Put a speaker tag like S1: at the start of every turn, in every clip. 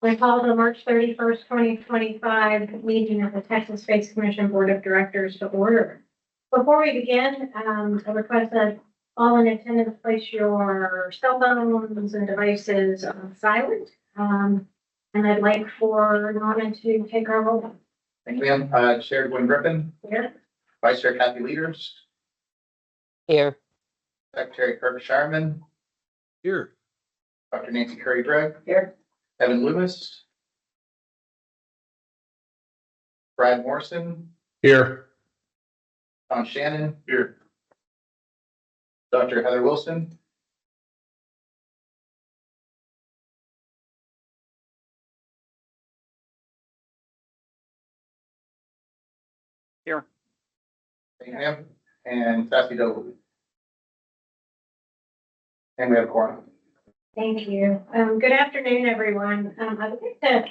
S1: I call the March 31st, 2025 meeting of the Texas Space Commission Board of Directors to order. Before we begin, I request that all in attendance place your cell phones and devices on silent. And I'd like for Norman to take our roll.
S2: Thank you, ma'am. Chair Gwen Griffin,
S1: Here.
S2: Vice Chair Kathy Leaders,
S3: Here.
S2: Secretary Kirk Shireman,
S4: Here.
S2: Dr. Nancy Curry Gregg,
S1: Here.
S2: Evan Loomis, Brad Morrison,
S4: Here.
S2: Tom Shannon. Here. Dr. Heather Wilson.
S4: Here.
S2: Thank you, ma'am. And Sassy Doble. And we have a quorum.
S1: Thank you. Good afternoon, everyone. I'd like to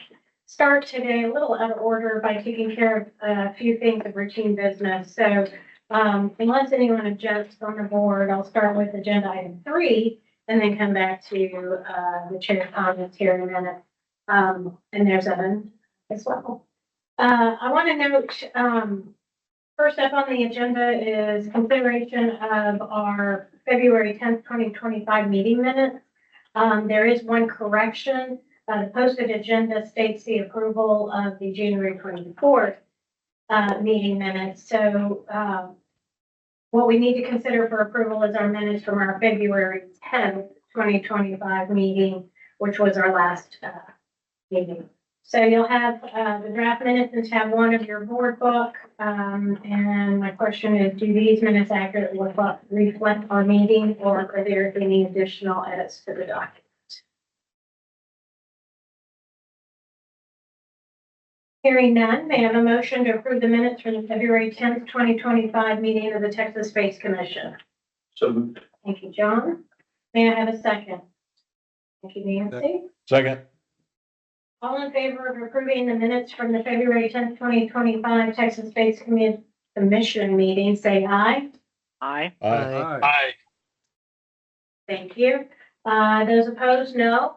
S1: start today a little out of order by taking care of a few things of routine business. So unless anyone objects on the board, I'll start with agenda item 3 and then come back to the chair's comments here in a minute. And there's Evan as well. I want to note, first up on the agenda is consideration of our February 10th, 2025 meeting minutes. There is one correction. The posted agenda states the approval of the January 24th meeting minutes. So what we need to consider for approval is our minutes from our February 10th, 2025 meeting, which was our last meeting. So you'll have the draft minutes in tab 1 of your board book. And my question is, do these minutes accurately reflect our meeting, or are there any additional edits to the document? Hearing none, may I have a motion to approve the minutes for the February 10th, 2025 meeting of the Texas Space Commission?
S2: So moved.
S1: Thank you, John. May I have a second? Thank you, Nancy.
S4: Second.
S1: All in favor of approving the minutes from the February 10th, 2025 Texas Space Commission meeting, say aye.
S3: Aye.
S4: Aye.
S1: Thank you. Those opposed, no.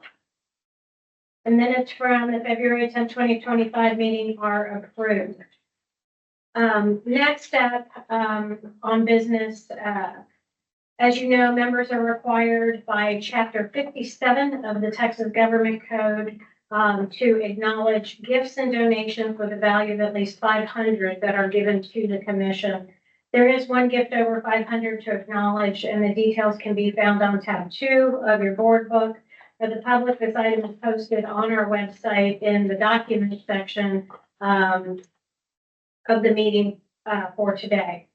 S1: The minutes from the February 10th, 2025 meeting are approved. Next up on business, as you know, members are required by Chapter 57 of the Texas Government Code to acknowledge gifts and donations with a value of at least $500 that are given to the commission. There is one gift over $500 to acknowledge, and the details can be found on tab 2 of your board book. For the public, this item is posted on our website in the documents section of the meeting for today.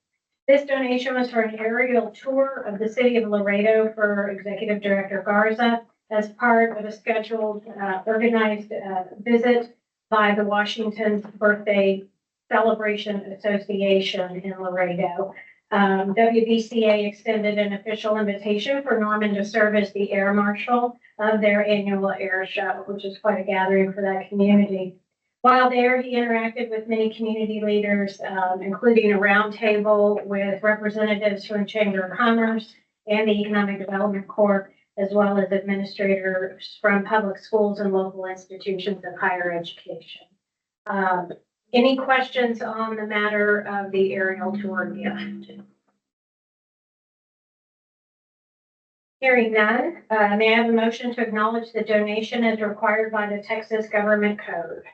S1: This donation was for an aerial tour of the city of Laredo for Executive Director Garza, as part of a scheduled organized visit by the Washington Birthday Celebration Association in Laredo. WBCA extended an official invitation for Norman to serve as the air marshal of their annual air show, which is quite a gathering for that community. While there, he interacted with many community leaders, including a roundtable with representatives from the Chamber of Commerce and the Economic Development Corp, as well as administrators from public schools and local institutions of higher education. Any questions on the matter of the aerial tour gift? Hearing none, may I have a motion to acknowledge the donation as required by the Texas Government Code?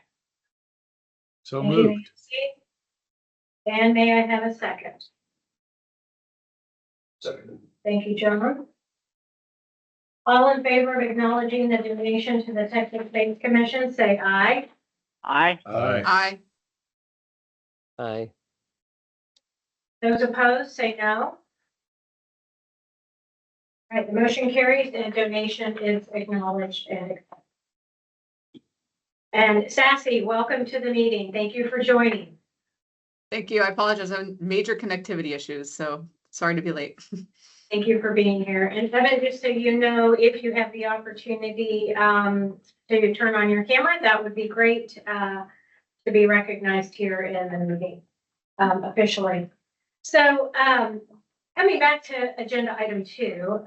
S4: So
S1: Thank you,
S4: moved.
S1: Nancy. And may I have a second?
S2: Second.
S1: Thank you, John. All in favor of acknowledging the donation to the Texas Space Commission, say aye.
S3: Aye.
S4: Aye.
S5: Aye.
S3: Aye.
S1: Those opposed, say no. All right, the motion carries and donation is acknowledged and accepted. And Sassy, welcome to the meeting. Thank you for joining.
S5: Thank you. I apologize. I'm having major connectivity issues, so sorry to be late.
S1: Thank you for being here. And Evan, just so you know, if you have the opportunity to turn on your camera, that would be great to be recognized here in the meeting officially. So Coming back to agenda item 2,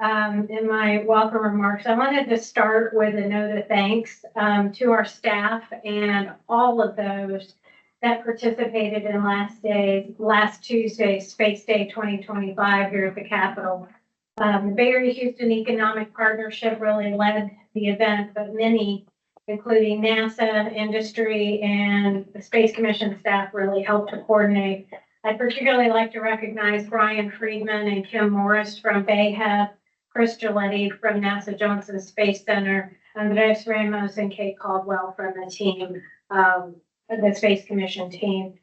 S1: in my welcome remarks, I wanted to start with a note of thanks to our staff and all of those that participated in last Tuesday's Space Day 2025 here at the Capitol. The Bay Area Houston Economic Partnership really led the event, but many, including NASA, industry, and the Space Commission staff really helped to coordinate. I'd particularly like to recognize Brian Friedman and Kim Morris from BayHub, Chris Giletti from NASA Johnson Space Center, Andres Ramos and Kate Caldwell from the team, the Space Commission team.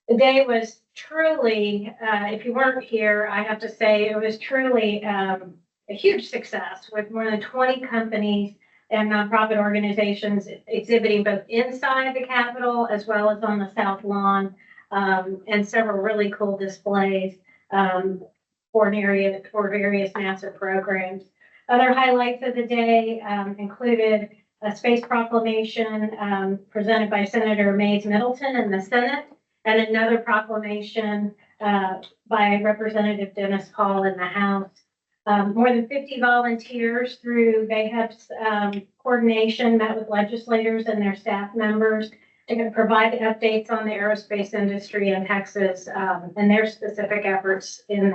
S1: The day was truly, if you weren't here, I have to say it was truly a huge success with more than 20 companies and nonprofit organizations exhibiting both inside the Capitol as well as on the South Lawn. And several really cool displays for various NASA programs. Other highlights of the day included a space proclamation presented by Senator Mays Middleton in the Senate, and another proclamation by Representative Dennis Hall in the House. More than 50 volunteers through BayHub's coordination met with legislators and their staff members to provide updates on the aerospace industry in Texas and their specific efforts in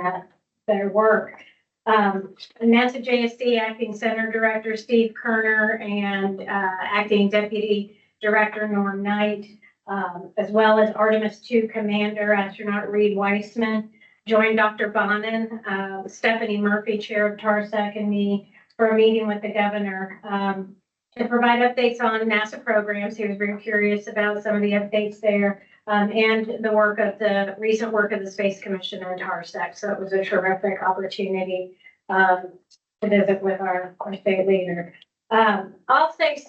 S1: their work. NASA JSC Acting Center Director Steve Kerner and Acting Deputy Director Norm Knight, as well as Artemis II Commander Astronaut Reed Weissman, joined Dr. Bonin, Stephanie Murphy, Chair of TARSEC, and me for a meeting with the governor to provide updates on NASA programs. He was very curious about some of the updates there and the recent work of the Space Commission and TARSEC. So it was a terrific opportunity to visit with our state leader. I'll say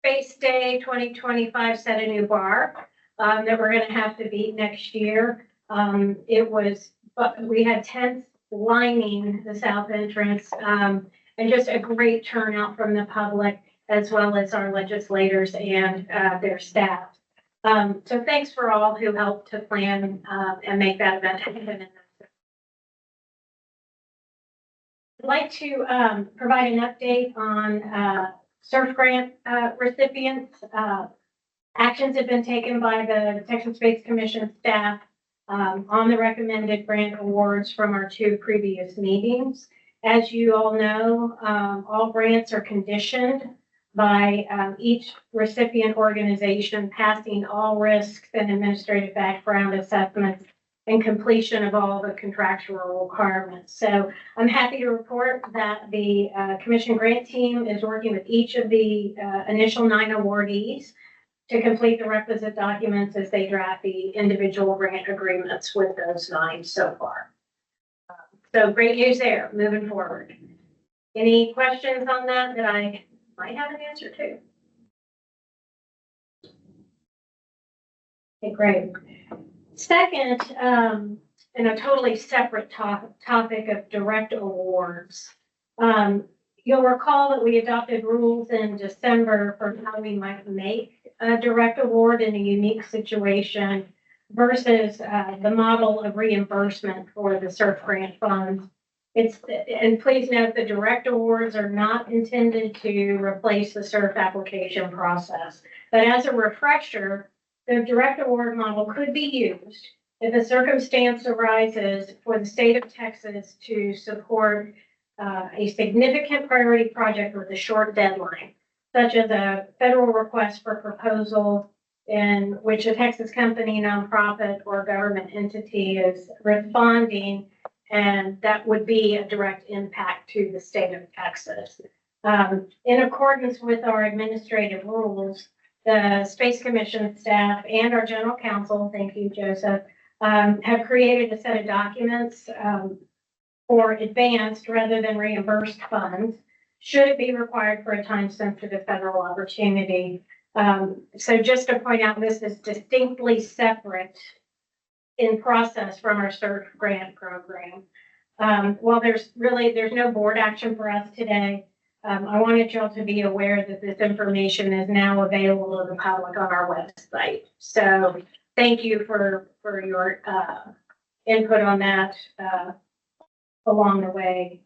S1: Space Day 2025 set a new bar that we're going to have to beat next year. We had tents lining the south entrance and just a great turnout from the public, as well as our legislators and their staff. So thanks for all who helped to plan and make that event happen. I'd like to provide an update on SURF grant recipients. Actions have been taken by the Texas Space Commission staff on the recommended grant awards from our 2 previous meetings. As you all know, all grants are conditioned by each recipient organization passing all risks and administrative background assessments and completion of all the contractual requirements. So I'm happy to report that the Commission grant team is working with each of the initial 9 awardees to complete the requisite documents as they draft the individual grant agreements with those 9 so far. So great news there, moving forward. Any questions on that I might have an answer to? Okay, great. Second, in a totally separate topic of direct awards, you'll recall that we adopted rules in December for how we might make a direct award in a unique situation versus the model of reimbursement for the SURF grant funds. And please note the direct awards are not intended to replace the SURF application process. But as a refresher, the direct award model could be used if a circumstance arises for the state of Texas to support a significant priority project with a short deadline, such as a federal request for proposal in which a Texas company, nonprofit, or government entity is responding, and that would be a direct impact to the state of Texas. In accordance with our administrative rules, the Space Commission staff and our general counsel, thank you, Joseph, have created a set of documents for advanced rather than reimbursed funds, should it be required for a time-sensitive federal opportunity. So just to point out, this is distinctly separate in process from our SURF grant program. While there's no board action for us today, I wanted y'all to be aware that this information is now available to the public on our website. So thank you for your input on that. along the way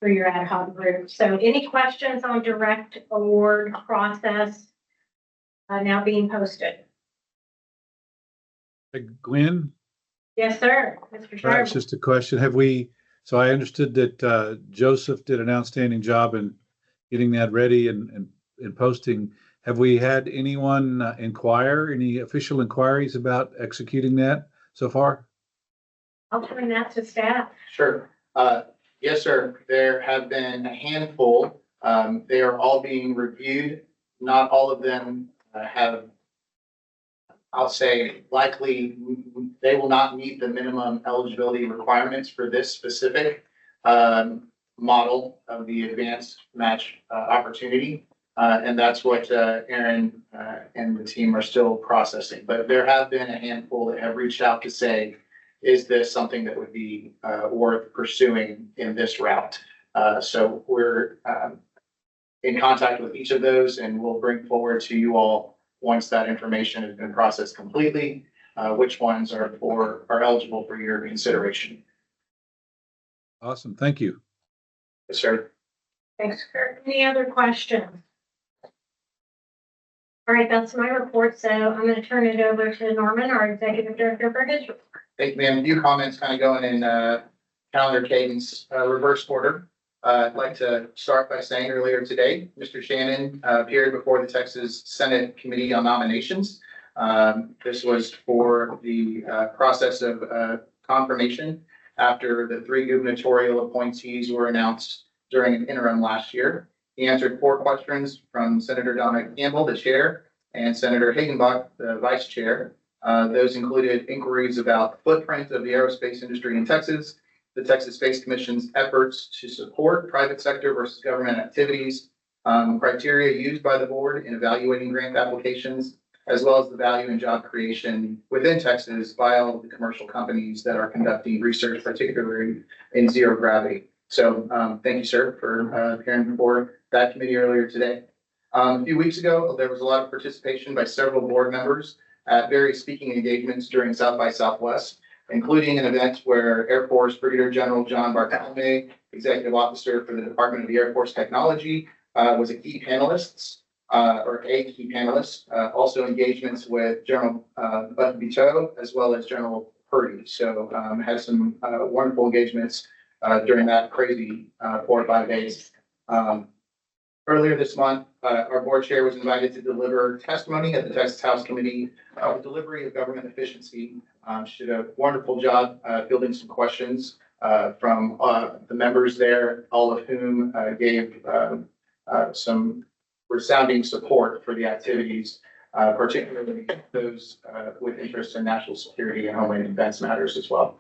S1: for your ad hoc group. So any questions on direct award process now being posted?
S4: Gwen,
S1: Yes, sir. Mr.
S4: perhaps
S1: Sharp.
S4: just a question. So I understood that Joseph did an outstanding job in getting that ready and posting. Have we had anyone any official inquiries about executing that so far?
S1: I'll turn that to staff.
S2: Sure. Yes, sir. There have been a handful. They are all being reviewed. Not all of them have, I'll say, likely they will not meet the minimum eligibility requirements for this specific model of the advanced match opportunity. And that's what Aaron and the team are still processing. But there have been a handful that have reached out to say, is this something that would be worth pursuing in this route? So we're in contact with each of those, and we'll bring forward to you all, once that information has been processed completely, which ones are eligible for your consideration.
S4: Awesome. Thank you.
S2: Yes, sir.
S1: Thanks, Kurt. Any other questions? All right, that's my report. So I'm going to turn it over to Norman, our executive director, for his report.
S2: Thank you, ma'am. A few comments kind of going in calendar cadence, reverse order. I'd like to start by saying earlier today, Mr. Shannon appeared before the Texas Senate Committee on Nominations. This was for the process of confirmation after the 3 gubernatorial appointees were announced during an interim last year. He answered 4 questions from Senator Donna Campbell, the chair, and Senator Hagenbach, the vice chair. Those included inquiries about the footprint of the aerospace industry in Texas, the Texas Space Commission's efforts to support private sector versus government activities, criteria used by the board in evaluating grant applications, as well as the value and job creation within Texas by all of the commercial companies that are conducting research, particularly in zero gravity. So thank you, sir, for appearing before that committee earlier today. A few weeks ago, there was a lot of participation by several board members at various speaking engagements during South by Southwest, including an event where Air Force Brigadier General John Bartolome, Executive Officer for the Department of the Air Force Technology, was a key panelist. Also engagements with General Button-Vito as well as General Purdy. So had some wonderful engagements during that crazy 4 or 5 days. Earlier this month, our board chair was invited to deliver testimony at the Texas House Committee on Delivery of Government Efficiency. She did a wonderful job fielding some questions from the members there, all of whom gave some resounding support for the activities, particularly those with interest in national security and homeland defense matters as well.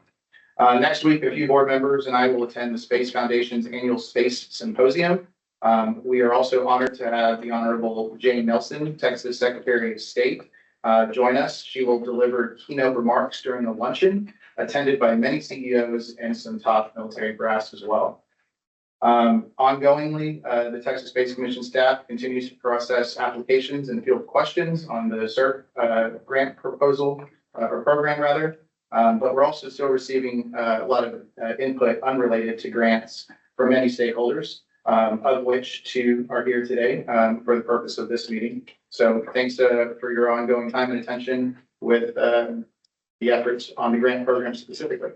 S2: Next week, a few board members and I will attend the Space Foundation's annual Space Symposium. We are also honored to have the Honorable Jane Nelson, Texas Secretary of State, join us. She will deliver keynote remarks during the luncheon, attended by many CEOs and some top military brass as well. Ongoingly, the Texas Space Commission staff continues to process applications and field questions on the CERT grant proposal or program rather. But we're also still receiving a lot of input unrelated to grants from many stakeholders, of which 2 are here today for the purpose of this meeting. So thanks for your ongoing time and attention with the efforts on the grant program specifically.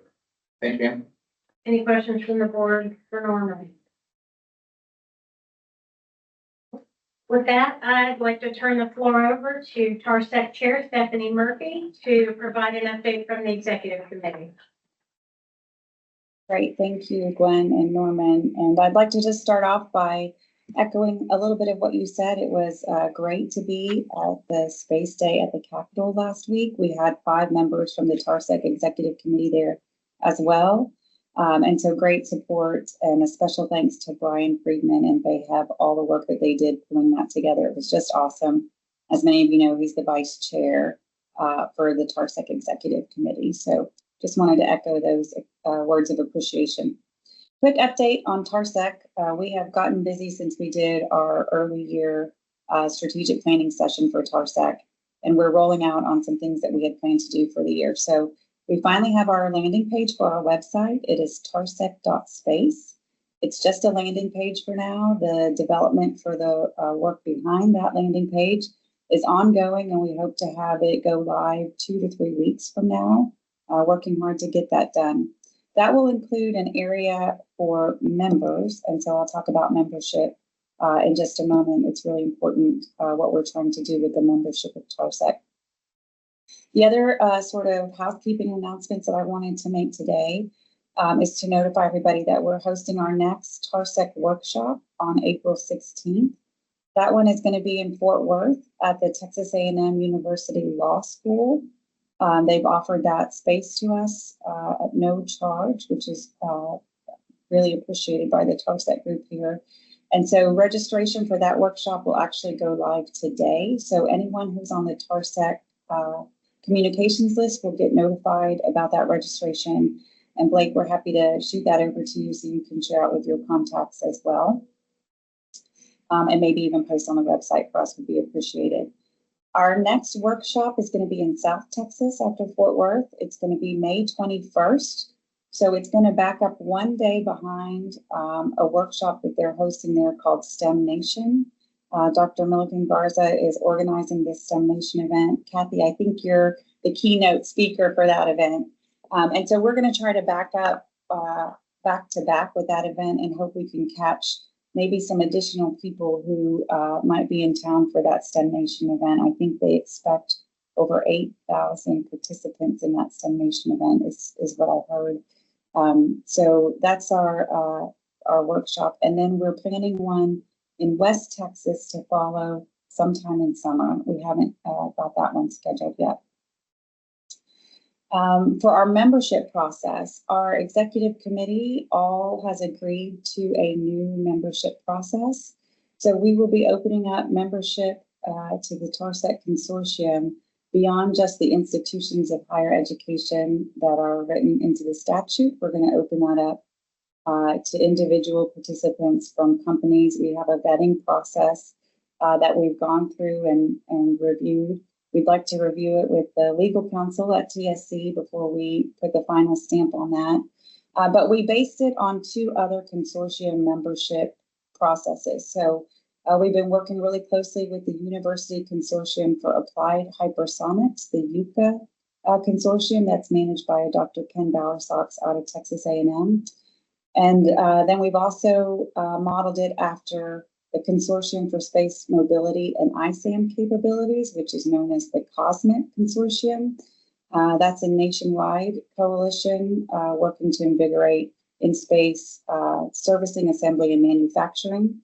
S2: Thank you, ma'am.
S1: Any questions from the board for Norman? With that, I'd like to turn the floor over to TARSEC Chair Stephanie Murphy to provide an update from the executive committee.
S6: Great, thank you, Gwen and Norman. And I'd like to just start off by echoing a little bit of what you said. It was great to be at the Space Day at the Capitol last week. We had 5 members from the TARSEC Executive Committee there as well. And so great support, and a special thanks to Brian Friedman and Bayheb, all the work that they did pulling that together. It was just awesome. As many of you know, he's the vice chair for the TARSEC Executive Committee. So just wanted to echo those words of appreciation. Quick update on TARSEC. We have gotten busy since we did our early year strategic planning session for TARSEC, and we're rolling out on some things that we had planned to do for the year. So We finally have our landing page for our website. It is tarsec.space. It's just a landing page for now. The development for the work behind that landing page is ongoing, and we hope to have it go live 2 to 3 weeks from now, working hard to get that done. That will include an area for members, and so I'll talk about membership in just a moment. It's really important what we're trying to do with the membership of TARSEC. The other sort of housekeeping announcements that I wanted to make today is to notify everybody that we're hosting our next TARSEC workshop on April 16th. That one is going to be in Fort Worth at the Texas A&M University Law School. They've offered that space to us at no charge, which is really appreciated by the TARSEC group here. And so registration for that workshop will actually go live today. So anyone who's on the TARSEC communications list will get notified about that registration. And Blake, we're happy to shoot that over to you so you can share it with your contacts as well. And maybe even post on the website for us would be appreciated. Our next workshop is going to be in South Texas after Fort Worth. It's going to be May 21st. So it's going to back up one day behind a workshop that they're hosting there called STEM Nation. Dr. Milliken Garza is organizing this STEM Nation event. Kathy, I think you're the keynote speaker for that event. And so we're going to try to back up back to back with that event and hope we can catch maybe some additional people who might be in town for that STEM Nation event. I think they expect over 8,000 participants in that STEM Nation event is what I've heard. So that's our workshop. And then we're planning one in West Texas to follow sometime in summer. We haven't got that one scheduled yet. For our membership process, our executive committee all has agreed to a new membership process. So we will be opening up membership to the TARSEC consortium beyond just the institutions of higher education that are written into the statute. We're going to open that up to individual participants from companies. We have a vetting process that we've gone through and reviewed. We'd like to review it with the legal counsel at TSC before we put the final stamp on that. But we based it on 2 other consortium membership processes. So we've been working really closely with the University Consortium for Applied Hypersonics, the UCA consortium that's managed by Dr. Ken Bowersox out of Texas A&M. And then we've also modeled it after the Consortium for Space Mobility and ISAM Capabilities, which is known as the COSMIC Consortium. That's a nationwide coalition working to invigorate in space servicing, assembly, and manufacturing,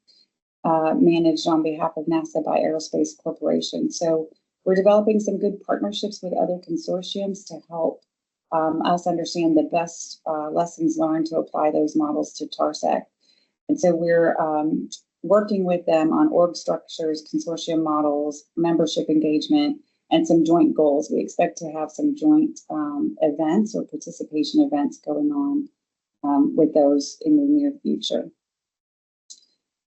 S6: managed on behalf of NASA by Aerospace Corporation. So we're developing some good partnerships with other consortiums to help us understand the best lessons learned to apply those models to TARSEC. And so we're working with them on org structures, consortium models, membership engagement, and some joint goals. We expect to have some joint events or participation events going on with those in the near future.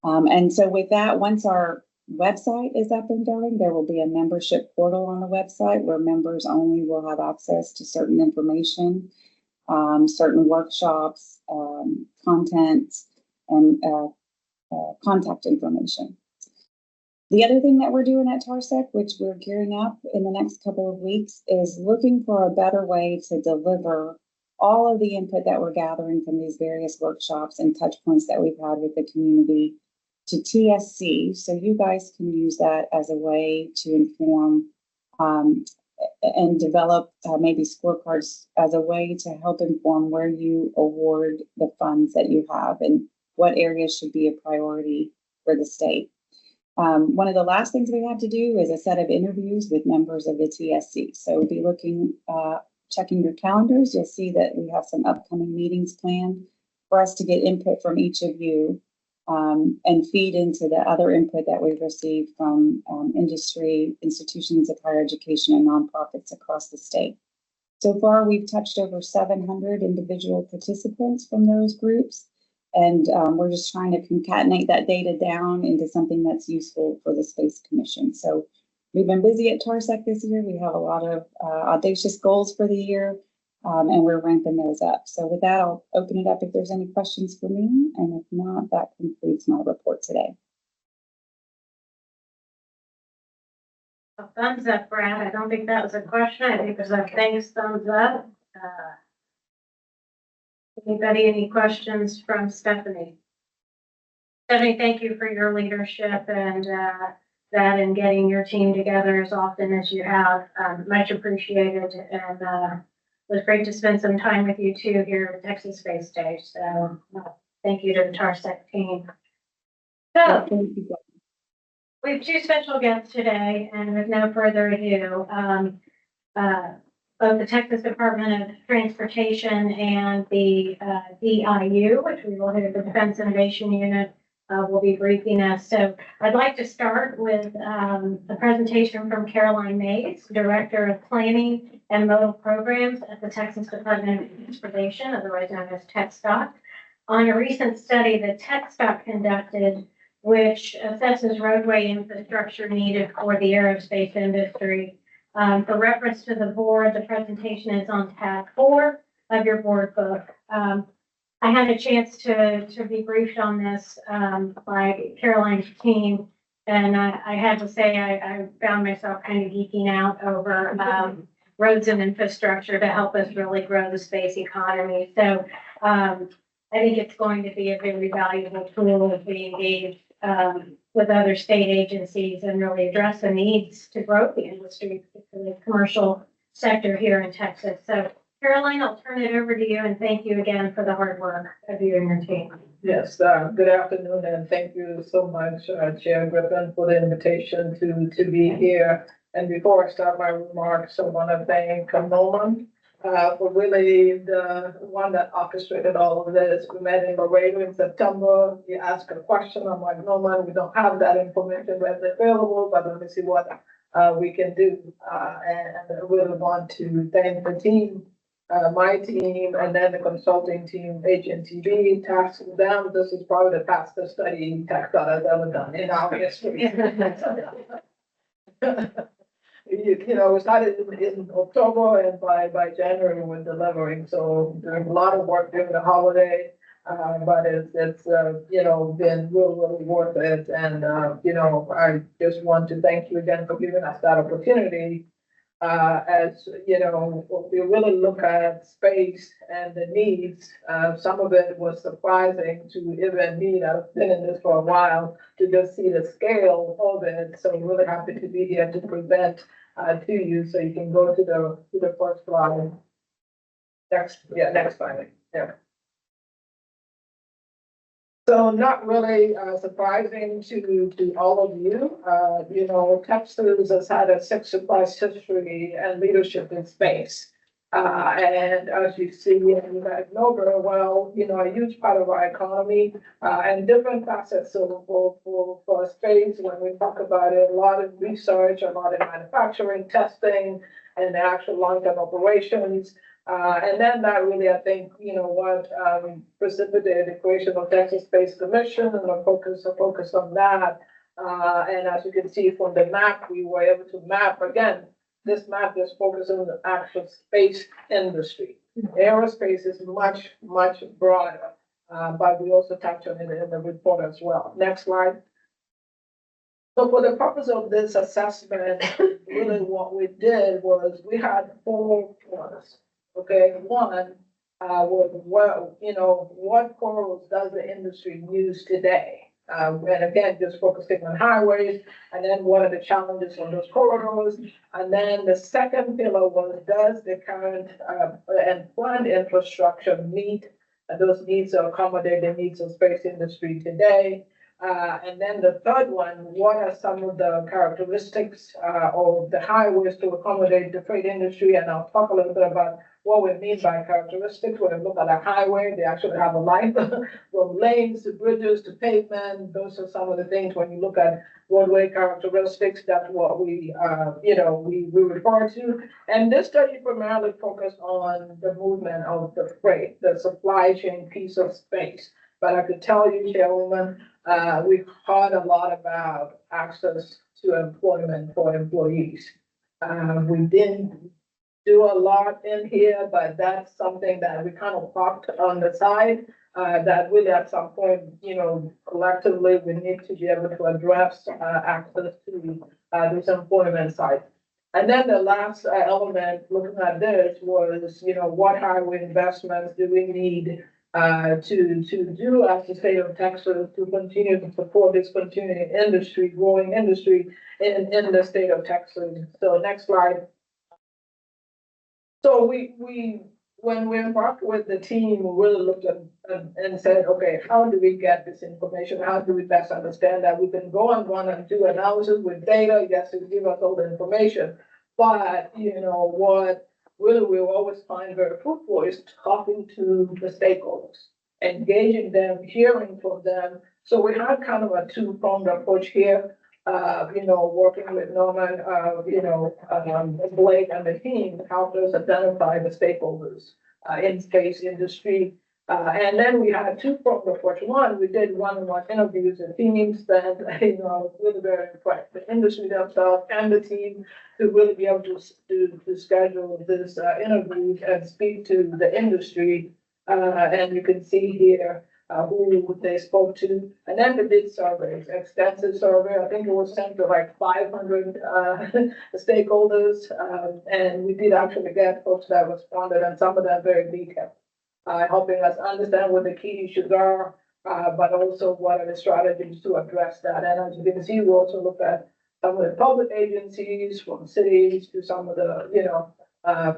S6: And so with that, once our website is up and going, there will be a membership portal on the website where members only will have access to certain information, certain workshops, content, and contact information. The other thing that we're doing at TARSEC, which we're gearing up in the next couple of weeks, is looking for a better way to deliver all of the input that we're gathering from these various workshops and touch points that we've had with the community to TSC, so you guys can use that as a way to inform and develop maybe scorecards as a way to help inform where you award the funds that you have and what areas should be a priority for the state. One of the last things we have to do is a set of interviews with members of the TSC. So be looking, checking your calendars. You'll see that we have some upcoming meetings planned for us to get input from each of you and feed into the other input that we've received from industry, institutions of higher education, and nonprofits across the state. So far, we've touched over 700 individual participants from those groups. And we're just trying to concatenate that data down into something that's useful for the Space Commission. So we've been busy at TARSEC this year. We have a lot of audacious goals for the year. And we're ramping those up. So with that, I'll open it up if there's any questions for me. And if not, that concludes my report today.
S1: A thumbs up, Brad. I don't think that was a question. I think it was a thanks, thumbs up. Anybody, any questions from Stephanie? Stephanie, thank you for your leadership and that and getting your team together as often as you have. Much appreciated, and it was great to spend some time with you too here at Texas Space Day. So thank you to the TARSEC team. So we have two special guests today, and with no further ado, both the Texas Department of Transportation and the DIU, which we will hear the Defense Innovation Unit, will be briefing us. So I'd like to start with a presentation from Caroline Mays, Director of Planning and Modal Programs at the Texas Department of Transportation, otherwise known as TxDOT, on a recent study that TxDOT conducted, which assesses roadway infrastructure needed for the aerospace industry. For reference to the board, the presentation is on tab 4 of your board book. I had a chance to be briefed on this by Caroline's team, and I had to say I found myself kind of geeking out over roads and infrastructure to help us really grow the space economy. So I think it's going to be a very valuable tool as we engage with other state agencies and really address the needs to grow the industry, particularly the commercial sector here in Texas. So Caroline, I'll turn it over to you, and thank you again for the hard work of you and your team.
S7: Yes, good afternoon, and thank you so much, Chair Griffin, for the invitation to be here. And before I start my remarks, I want to thank Nolan for really the one that orchestrated all of this. We met in Laredo in September. He asked a question. I'm like, Nolan, we don't have that information readily available, but let me see what we can do. And I really want to thank the team. My team, and then the consulting team, HNTB, tasked them. This is probably the fastest study TxDOT has ever done in our history. You know, we started in October, and by January we're delivering. So there's a lot of work during the holiday, but it's you know, been really worth it. And you know, I just want to thank you again for giving us that opportunity. As you know, we really look at space and the needs. Some of it was surprising to even me that have been in this for a while to just see the scale of it. So I'm really happy to be here to present to you. So you can go to the first slide. Next slide. Yeah. So not really surprising to all of you. You know, Texas has had a 60+ history and leadership in space. And as you see, and you guys know very well, you know, a huge part of our economy and different facets. So for space, when we talk about it, a lot of research, a lot of manufacturing, testing, and the actual long-term operations. And then that really, I think, you know, what precipitated the creation of Texas Space Commission and a focus on that. And as you can see from the map, we were able to map again. This map is focused on the actual space industry. Aerospace is much broader, but we also touch on it in the report as well. Next slide. So for the purpose of this assessment, really what we did was we had 4 corners. Okay, one was what corridors does the industry use today? And again, just focusing on highways, and then what are the challenges on those corridors? And then the second pillar was, does the current and planned infrastructure meet those needs or accommodate the needs of space industry today? And then the third one, what are some of the characteristics of the highways to accommodate the freight industry? And I'll talk a little bit about what we mean by characteristics. When we look at a highway, they actually have a life from lanes to bridges to pavement. Those are some of the things when you look at roadway characteristics, that's what we refer to. And this study primarily focused on the movement of the freight, the supply chain piece of space. But I could tell you, Chairwoman, we've heard a lot about access to employment for employees. We didn't do a lot in here, but that's something that we kind of parked on the side. That really at some point, collectively, we need to be able to address, access to, this employment side. And then the last element, looking at this was, what highway investments do we need to do as the state of Texas to continue to support this continuing industry, growing industry in the state of Texas. So next slide. So when we embarked with the team, we really looked at and said, okay, how do we get this information? How do we best understand that? We can go and do analysis with data. Yes, it give us all the information. But, what really we always find very fruitful is talking to the stakeholders, engaging them, hearing from them. So we had kind of a two-pronged approach here. Working with Norman, Blake and the team helped us identify the stakeholders in space industry. And then we had a two-pronged approach. One, we did one-on-one interviews and teams that, I was really very impressed. The industry themselves and the team to really be able to schedule this interview and speak to the industry. And you can see here who they spoke to. And then they did surveys, extensive survey. I think it was sent to like 500 stakeholders. And we did actually get folks that responded, and some of them very detailed, helping us understand what the key issues are, but also what are the strategies to address that. And as you can see, we also looked at some of the public agencies, from cities to some of the,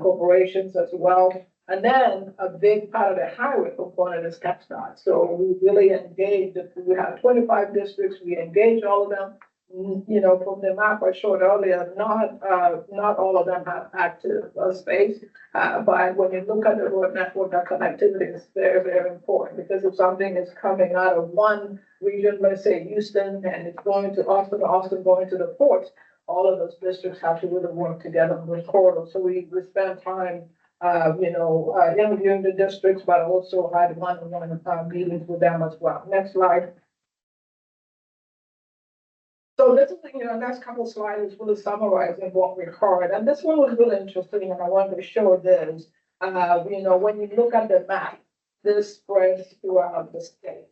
S7: corporations as well. And then a big part of the highway component is TxDOT. So we really engaged, we have 25 districts, we engaged all of them. From the map I showed earlier, not all of them have active space. But when you look at the road network, that connectivity is very, very important, because if something is coming out of one region, let's say Houston, and it's going to Austin going to the port, all of those districts have to really work together on those corridors. So we spend time interviewing the districts, but also had one-on-one meetings with them as well. Next slide. So this is, next couple of slides is really summarizing what we heard. And this one was really interesting, and I wanted to show this. When you look at the map, this spreads throughout the state,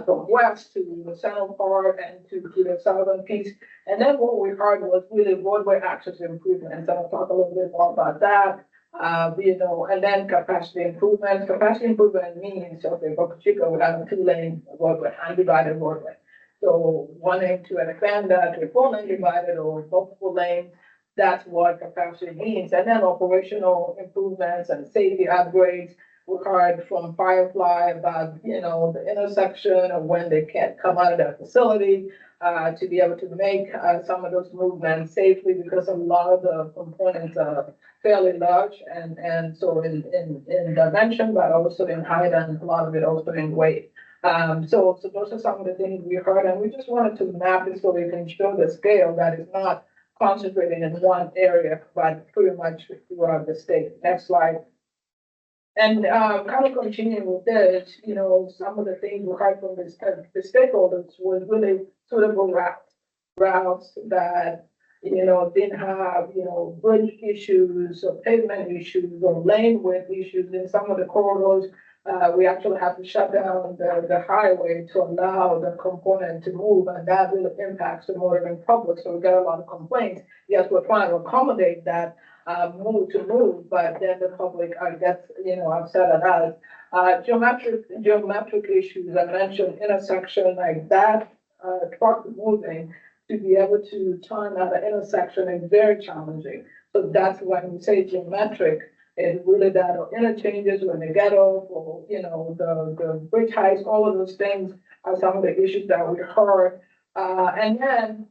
S7: from west to the central part and to the southern piece. And then what we heard was really roadway access improvements. And I'll talk a little bit more about that. And then capacity improvement. Capacity improvement means, okay, for Chico, we have a 2-lane roadway, undivided roadway. So wanting to expand that to a 4-lane divided or multiple lanes, that's what capacity means. And then operational improvements and safety upgrades. We heard from Firefly about, the intersection of when they can't come out of their facility, to be able to make some of those movements safely, because a lot of the components are fairly large, and so in dimension, but also in height, and a lot of it also in weight. So those are some of the things we heard, and we just wanted to map it so we can show the scale that is not concentrated in one area, but pretty much throughout the state. Next slide. And kind of continuing with this, some of the things we heard from the stakeholders was really suitable routes that, didn't have, bridge issues or pavement issues or lane width issues in some of the corridors. We actually have to shut down the highway to allow the component to move, and that really impacts the motoring public. So we got a lot of complaints. Yes, we're trying to accommodate that move, but then the public gets, upset at us. Geometric issues, I mentioned intersection like that, truck moving to be able to turn at an intersection is very challenging. So that's when we say geometric, is really that interchanges when they get off, or the bridge heights, all of those things are some of the issues that we heard. And then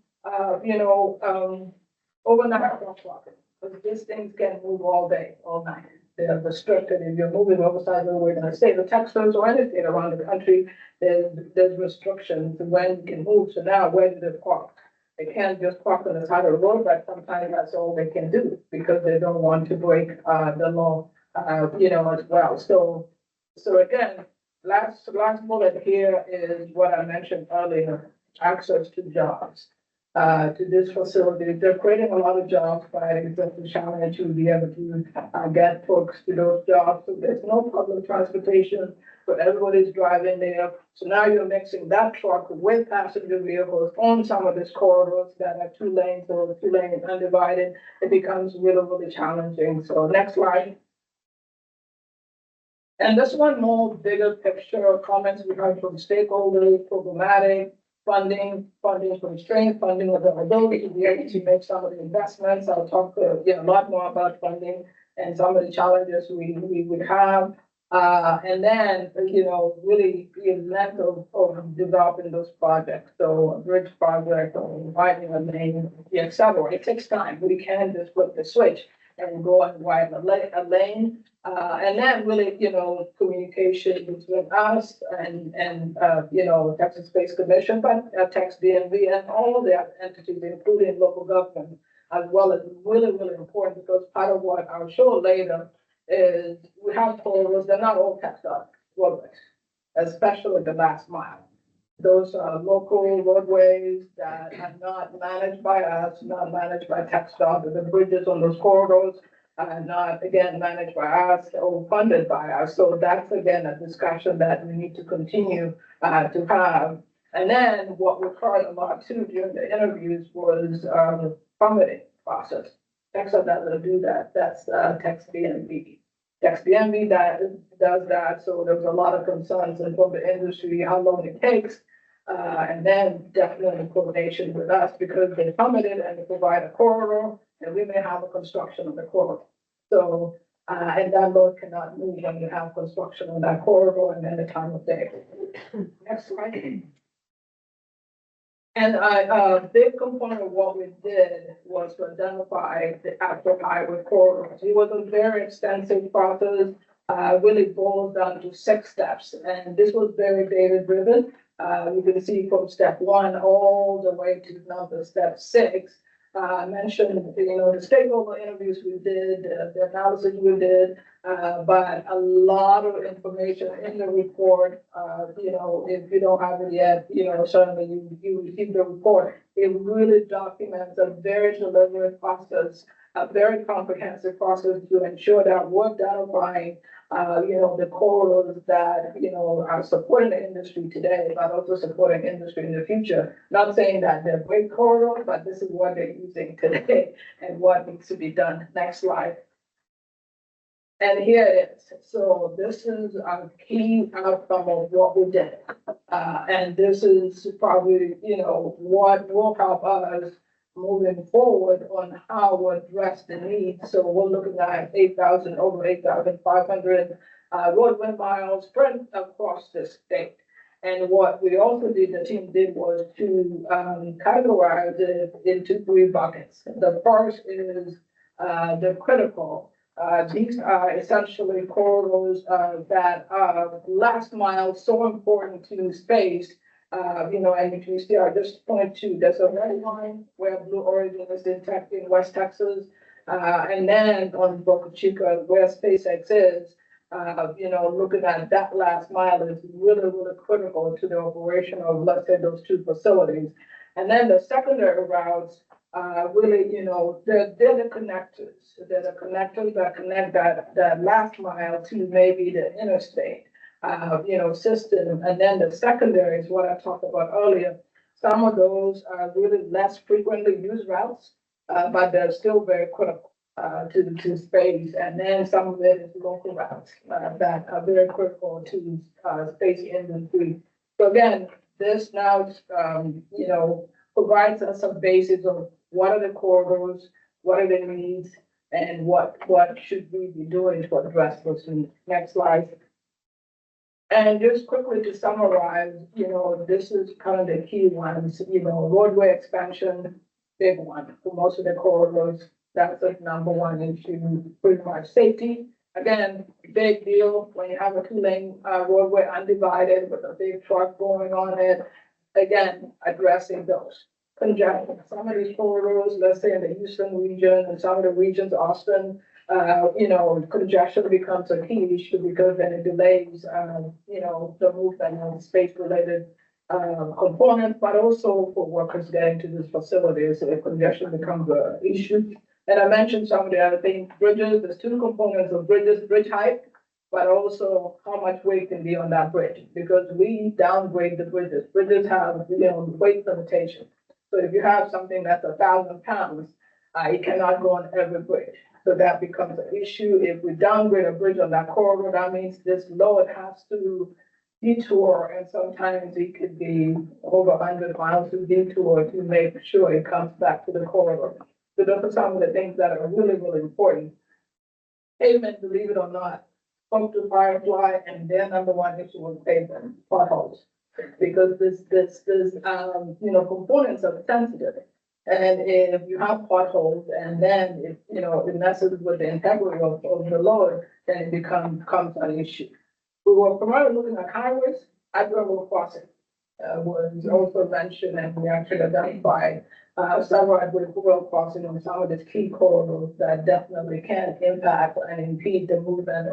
S7: overnight crosswalking, because these things can move all day, all night. They're restricted. If you're moving oversized over in the state of Texas or any state around the country, there's restrictions to when you can move. So now, where do they park? They can't just park on the side of the road, but sometimes that's all they can do, because they don't want to break the law, as well. So again, last bullet here is what I mentioned earlier: access to jobs. to this facility. They're creating a lot of jobs by the challenge to be able to get folks to those jobs. So there's no public transportation, so everybody's driving there. So now you're mixing that truck with passenger vehicles on some of these corridors that are 2 lanes or 2 lanes undivided. It becomes really, really challenging. So next slide. And this one more bigger picture comments we heard from stakeholders, programmatic, funding constraints, funding availability, to be able to make some of the investments. I'll talk a lot more about funding and some of the challenges we would have. And then, really the length of developing those projects. So a bridge project or widening a lane, et cetera. It takes time. We can't just flip the switch and go and widen a lane. And then really, communication between us and Texas Space Commission, but Texas DMV and all of the other entities, including local government, as well, as really, really important, because part of what I'll show later is we have corridors, they're not all taxed up roadways, especially the last mile. Those are local roadways that are not managed by us, not managed by TxDOT. The bridges on those corridors are not, again, managed by us or funded by us. So that's, again, a discussion that we need to continue to have. And then what we heard a lot too during the interviews was permitting process. TxDOT doesn't do that. That's Texas DMV. Texas DMV that does that. So there's a lot of concerns from the industry, how long it takes. And then definitely coordination with us, because they permitted and they provide a corridor, and we may have a construction on the corridor. So, and that load cannot move when you have construction on that corridor and then the time of day. Next slide. And a big component of what we did was to identify the active highway corridors. It was a very extensive process, really boils down to 6 steps. And this was very data driven. You can see from step 1 all the way to number step 6. I mentioned, the stakeholder interviews we did, the analysis we did, but a lot of information in the report. If you don't have it yet, certainly you receive the report. It really documents a very deliberate process, a very comprehensive process to ensure that we're identifying the corridors that, are supporting the industry today, but also supporting industry in the future. Not saying that they're great corridors, but this is what they're using today and what needs to be done. Next slide. And here it is. So this is a key outcome of what we did. And this is probably, what will help us moving forward on how we address the needs. So we're looking at over 8,500 roadway miles spread across the state. And what we also did, the team did, was to categorize it into 3 buckets. The first is the critical. These are essentially corridors that are last mile, so important to space. And if you see, I just point to, there's a red line where Blue Origin is in West Texas. And then on Boca Chica, where SpaceX is, looking at that last mile is really, really critical to the operation of, let's say, those 2 facilities. And then the secondary routes, really, they're the connectors. They're the connectors that connect that last mile to maybe the interstate. System. And then the secondary is what I talked about earlier. Some of those are really less frequently used routes, but they're still very critical to space. And then some of it is local routes that are very critical to space industry. So again, this now, provides us a basis of what are the corridors, what are the needs, and what should we be doing to address those needs. Next slide. And just quickly to summarize, this is kind of the key ones, roadway expansion, big one for most of the corridors. That's the number 1 issue, pretty much safety. Again, big deal when you have a 2-lane roadway undivided with a big truck going on it. Again, addressing those. Congestion. Some of these corridors, let's say in the Houston region and some of the regions, Austin, congestion becomes a key issue because then it delays, the movement of space-related component, but also for workers getting to these facilities, so if congestion becomes an issue. And I mentioned some of the other things, bridges, there's two components of bridges, bridge height, but also how much weight can be on that bridge, because we downgrade the bridges. Bridges have, weight limitation. So if you have something that's 1,000 pounds, it cannot go on every bridge. So that becomes an issue. If we downgrade a bridge on that corridor, that means this load has to detour, and sometimes it could be over 100 miles to detour to make sure it comes back to the corridor. So those are some of the things that are really, really important. Pavement, believe it or not, spoke to Firefly, and their number one issue was pavement, potholes. Because this, components are sensitive. And if you have potholes and then it messes with the integrity of the load, then it becomes an issue. We were primarily looking at highways. Admirable crossing was also mentioned, and we actually identified several admirable crossing on some of these key corridors that definitely can impact and impede the movement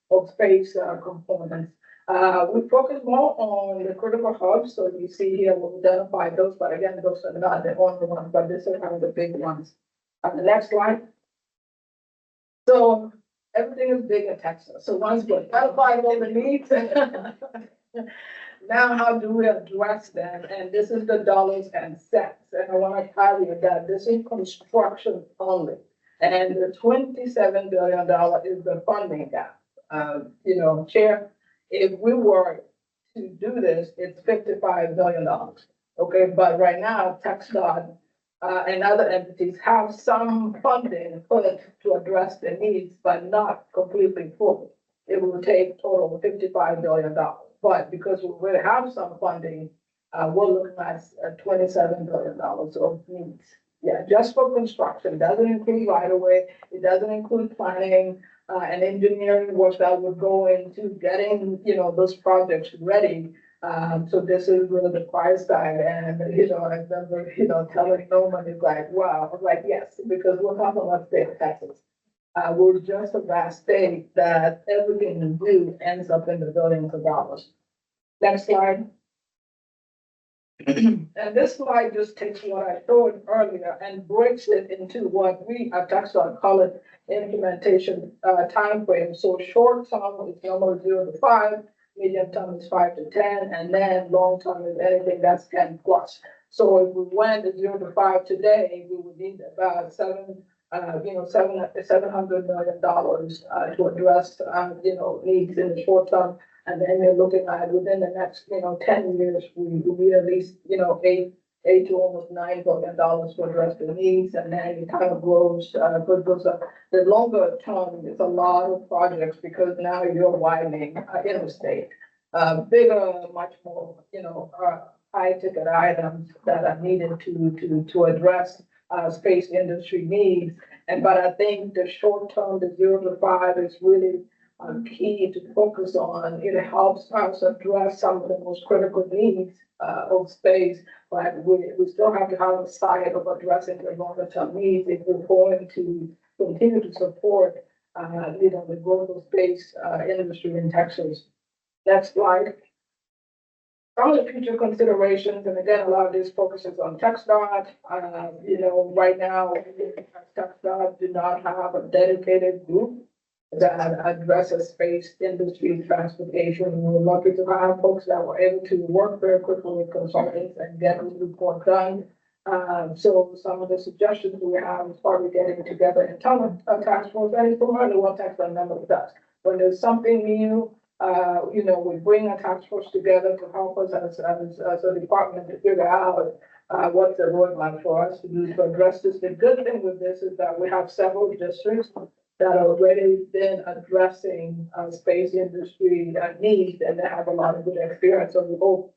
S7: of space components. We focus more on the critical hubs, so you see here we'll identify those, but again, those are not the only ones, but these are kind of the big ones. The next slide. So everything is big in Texas. So once we identify all the needs, now how do we address them? And this is the dollars and cents. And I want to tell you that this is construction only. And the $27 billion is the funding gap. Chair, if we were to do this, it's $55 billion. Okay, but right now, TxDOT and other entities have some funding put to address the needs, but not completely full. It will take total $55 billion. But because we will have some funding, we're looking at $27 billion of needs. Yeah, just for construction, doesn't include right of way, it doesn't include planning and engineering work that would go into getting, those projects ready. So this is really the price tag, and I remember, telling Norman, he's like, wow, I was like, yes, because we're talking about state of Texas. We're just a vast state that everything we do ends up in the billions of dollars. Next slide. And this slide just takes what I showed earlier and breaks it into what we at TxDOT call it implementation timeframe. So short term is number 0 to 5, medium term is 5 to 10, and then long term is anything that's 10 plus. So if we went to 0 to 5 today, we would need about $700 million to address needs in the short term. And then you're looking at within the next 10 years, we need at least $8 to almost $9 billion to address the needs, and then it kind of grows. Goes up. The longer term is a lot of projects because now you're widening interstate, bigger, much more high ticket items that are needed to address space industry needs. But I think the short term, the 0 to 5, is really key to focus on. It helps us address some of the most critical needs of space, but we still have to have a side of addressing the longer term needs if we're going to continue to support the growth of space industry in Texas. Next slide. Some of the future considerations, and again, a lot of this focuses on TxDOT. Right now, TxDOT do not have a dedicated group that addresses space industry transportation. We're lucky to have folks that were able to work very quickly with consultants and get this report done. So some of the suggestions we have is probably getting together and telling a task force, and it's primarily what TxDOT member does. When there's something new, we bring a task force together to help us as a department to figure out what's the roadmap for us to do to address this. The good thing with this is that we have several districts that already been addressing space industry needs, and they have a lot of good experience. So we hope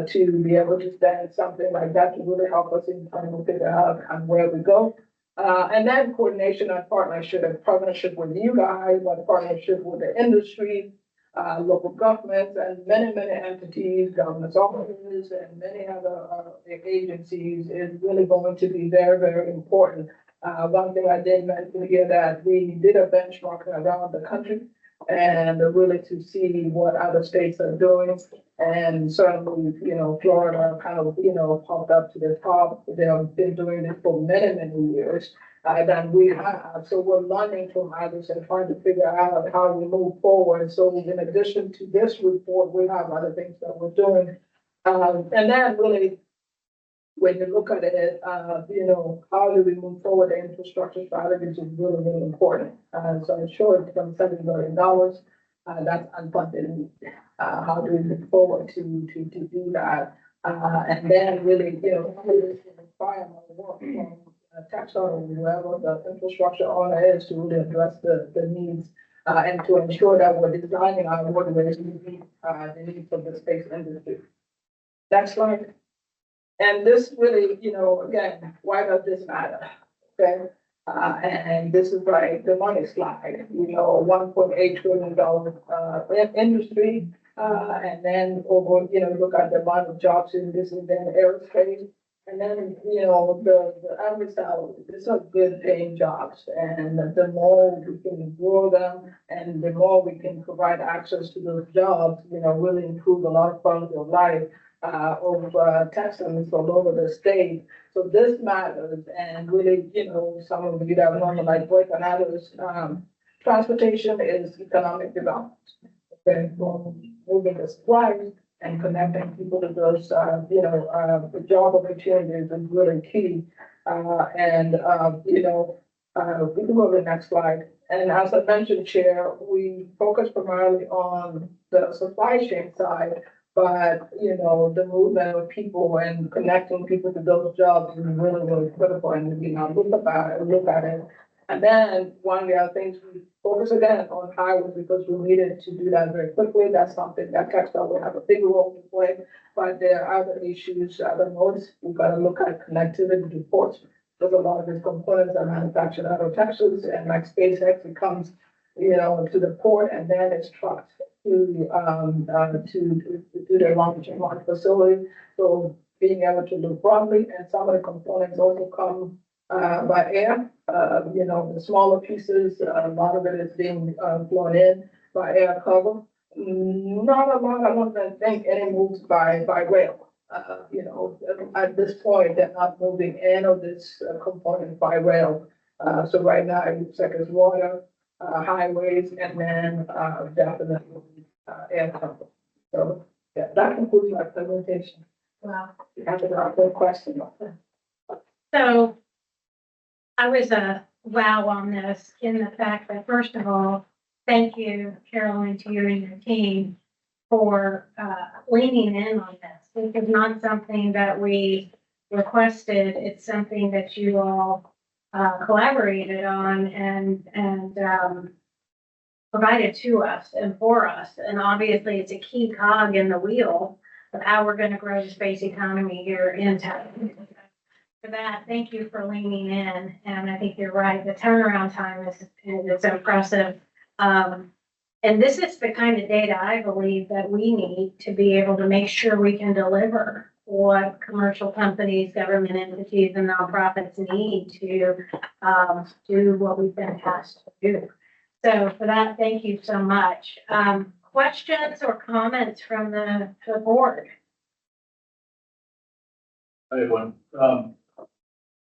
S7: to be able to stand something like that to really help us in trying to figure out where we go. And then coordination and partnership with you guys, and partnership with the industry, local governments, and many entities, government offices, and many other agencies is really going to be very, very important. One thing I did mention here that we did a benchmarking around the country, and really to see what other states are doing. And certainly, Florida kind of, popped up to the top. They have been doing this for many, many years than we have. So we're learning from others and trying to figure out how we move forward. So in addition to this report, we have other things that we're doing. And then really, when you look at it, how do we move forward? The infrastructure strategy is really, really important. So I'm sure it's from $7 billion. That's unfunded. How do we move forward to do that? And then really, how do we require more work from tax owner, whoever the infrastructure owner is, to really address the needs and to ensure that we're designing our waterways to meet the needs of the space industry. Next slide. And this really, again, why does this matter? Okay. And this is like the money slide, $1.8 trillion industry. And then over, look at the amount of jobs in this and then aerospace. And then, the average salary, these are good paying jobs. And the more we can grow them and the more we can provide access to those jobs, really improve a lot of quality of life of Texans all over the state. So this matters. And really, some of you that know like work and others, transportation is economic development. Okay, moving the supplies and connecting people to those, the job opportunities is really key. We can go to the next slide. And as I mentioned, Chair, we focus primarily on the supply chain side, but, the movement of people and connecting people to those jobs is really, really critical. And, look at it. And then one of the other things we focus again on highways because we needed to do that very quickly. That's something that textile will have a big role to play. But there are other issues, other modes. We've got to look at connectivity to ports because a lot of these components are manufactured out of Texas, and like SpaceX, it comes, to the port and then it's trucked to their long-term launch facility. So being able to look broadly, and some of the components also come by air. The smaller pieces, a lot of it is being flown in by air cover. Not a lot, I don't think any moves by rail. At this point, they're not moving any of this component by rail. So right now, it looks like it's water, highways, and then definitely air cover. So yeah, that concludes my presentation.
S1: Wow.
S7: You have a question.
S1: So I was a wow on this in the fact that, first of all, thank you, Carolyn, to you and your team for leaning in on this. This is not something that we requested. It's something that you all collaborated on and provided to us and for us. And obviously, it's a key cog in the wheel of how we're going to grow the space economy here in town. For that, thank you for leaning in. And I think you're right. The turnaround time is impressive. And this is the kind of data I believe that we need to be able to make sure we can deliver what commercial companies, government entities, and nonprofits need to do what we've been asked to do. So for that, thank you so much. Questions or comments from the board?
S8: I have one.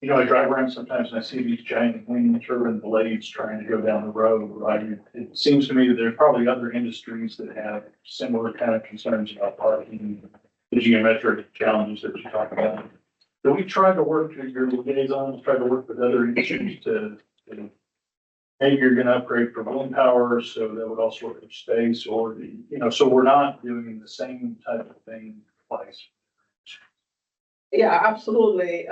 S8: I drive around sometimes and I see these giant wind turbine blades trying to go down the road. Right? It seems to me that there's probably other industries that have similar kind of concerns about parking, the geometric challenges that you talk about. Do we try to work, your liaisons, try to work with other industries to maybe you're going to upgrade for wind power, so that would also work for space, or, so we're not doing the same type of thing twice.
S7: Yeah, absolutely.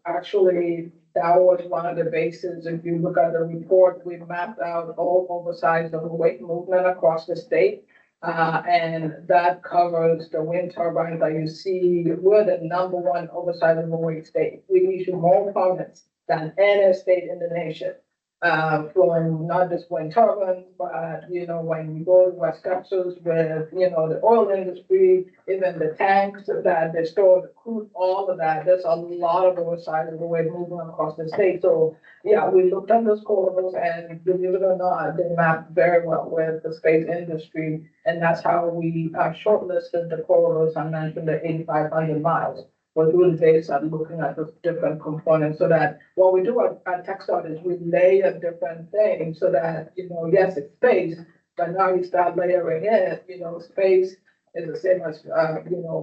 S7: Actually, that was one of the bases. If you look at the report, we mapped out all oversized overweight movement across the state. And that covers the wind turbines that you see. We're the #1 oversized overweight state. We issue more permits than any state in the nation. from not just wind turbines, but, when you go to West Texas with, the oil industry, even the tanks that they store the crude, all of that, there's a lot of oversight of the way moving across the state. So, yeah, we looked at those corridors and believe it or not, they map very well with the space industry. And that's how we shortlisted the corridors. I mentioned the 8,500 miles. Was really based on looking at the different components so that what we do at TechStart is we layer different things so that, yes, it's space, but now you start layering in, space is the same as,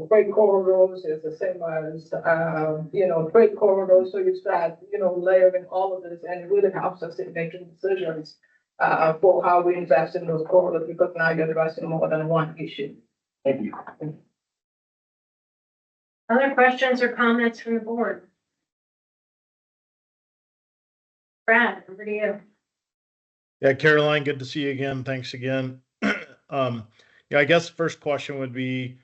S7: freight corridors, is the same as, freight corridors. So you start, layering all of this and it really helps us in making decisions for how we invest in those corridors because now you're addressing more than one issue.
S8: Thank you.
S1: Other questions or comments from the board? Brad, over to you.
S9: Yeah, Caroline, good to see you again. Thanks again. I guess the first question would be,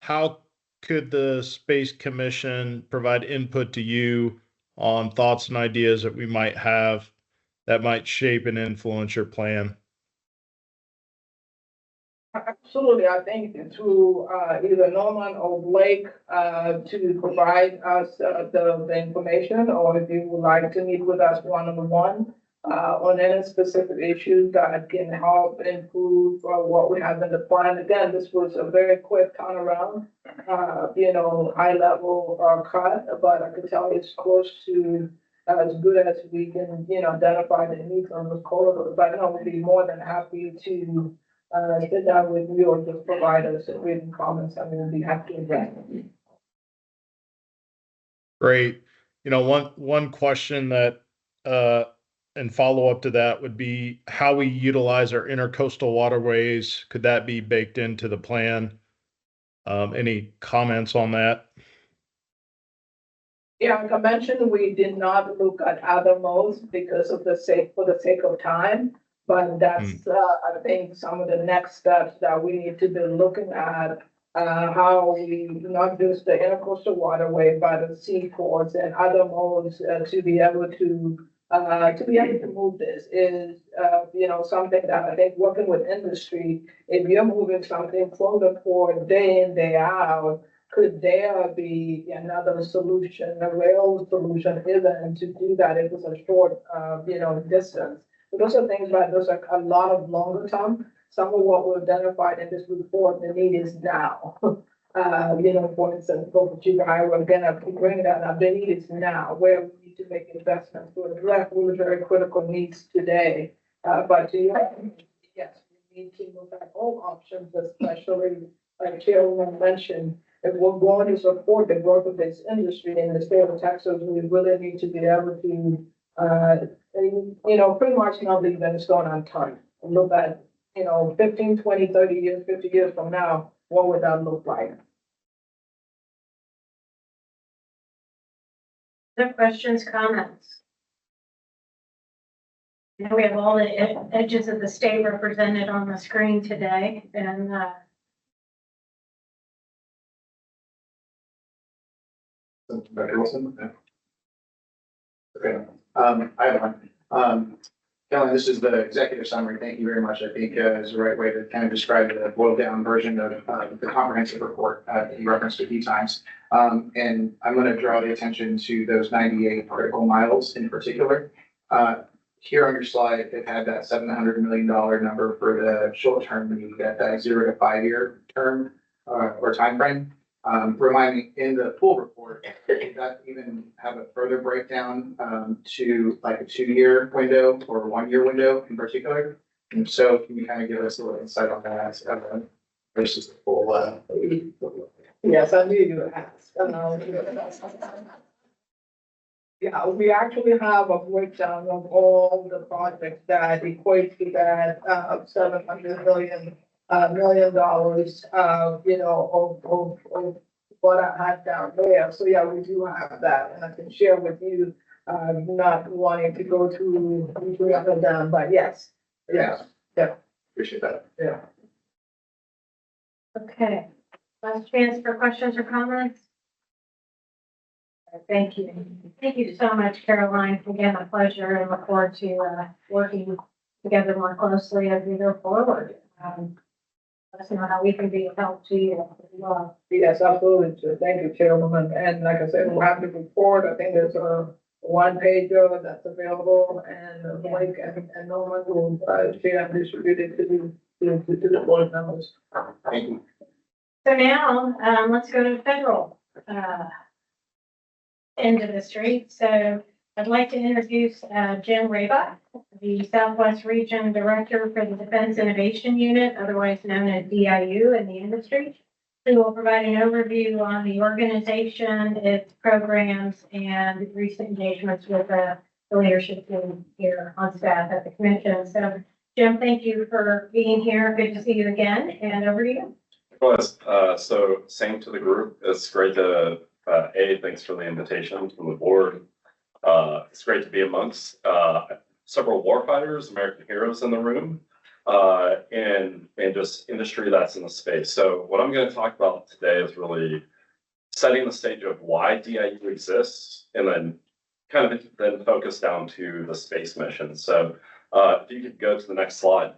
S9: how could the Space Commission provide input to you on thoughts and ideas that we might have that might shape and influence your plan?
S7: Absolutely, I think through either Norman or Blake to provide us the information, or if you would like to meet with us one-on-one on any specific issues that can help improve what we have in the plan. Again, this was a very quick turnaround, high level cut, but I can tell you it's close to as good as we can, identify the needs on those corridors. But I would be more than happy to sit down with you or just provide us written comments, and we'll be happy to address them.
S9: Great. One question that and follow up to that would be how we utilize our intercoastal waterways. Could that be baked into the plan? Any comments on that?
S7: Yeah, like I mentioned, we did not look at other modes because of for the sake of time. But that's, I think, some of the next steps that we need to be looking at, how we not just the intercoastal waterway, but the seaports and other modes to be able to move this is, something that I think working with industry, if you're moving something from the port day in, day out, could there be another solution, a rail solution, even to do that if it's a short, distance? But those are things that those are a lot of longer term. Some of what we've identified in this report, the need is now. For instance, for Virginia Highway, again, I keep bringing that up. The need is now, where we need to make investments to address really very critical needs today. But to your yes, we need to look at all options, especially like Chairwoman mentioned. If we're going to support the growth of this industry in the state of Texas, we really need to be able to pretty much not leave that it's going unturned. Look at, 15, 20, 30 years, 50 years from now, what would that look like?
S1: Other questions, comments? Now we have all the edges of the state represented on the screen today, and
S2: Dr. Wilson? Okay, I have one. Kellen, this is the executive summary. Thank you very much. I think is the right way to kind of describe the boiled down version of the comprehensive report that you referenced a few times. And I'm going to draw the attention to those 98 critical miles in particular. Here on your slide, it had that $700 million number for the short term need, that 0 to 5 year term or time frame. Remind me, in the full report, did that even have a further breakdown to like a 2-year window or a 1-year window in particular? And so can you kind of give us a little insight on that versus the full?
S7: Yes, I knew you would ask. Yeah, we actually have a breakdown of all the projects that equate to that $700 million dollars, of what I had down there. So yeah, we do have that, and I can share with you, not wanting to go through up and down, but yes. Yeah.
S2: Appreciate that.
S7: Yeah.
S1: okay. Last chance for questions or comments? Thank you. Thank you so much, Caroline. Again, a pleasure, and look forward to working together more closely as we go forward. Let us know how we can be of help to you as well.
S7: Yes, absolutely. So thank you, Chairwoman. And like I said, we'll have to report. I think there's a one pager that's available, and Blake and Norman will share and distribute it to the board members.
S2: Thank you.
S1: So now, let's go to the federal, end of the street. So I'd like to introduce, Jim Raybuck, the Southwest Region Director for the Defense Innovation Unit, otherwise known as DIU in the industry, who will provide an overview on the organization, its programs, and recent engagements with the leadership team here on staff at the commission. So Jim, thank you for being here. Good to see you again, and over to you.
S10: So same to the group. It's great to, thanks for the invitation from the board. It's great to be amongst, several warfighters, American heroes in the room, and just industry that's in the space. So what I'm going to talk about today is really setting the stage of why DIU exists, and then kind of then focus down to the space mission. So, if you could go to the next slide.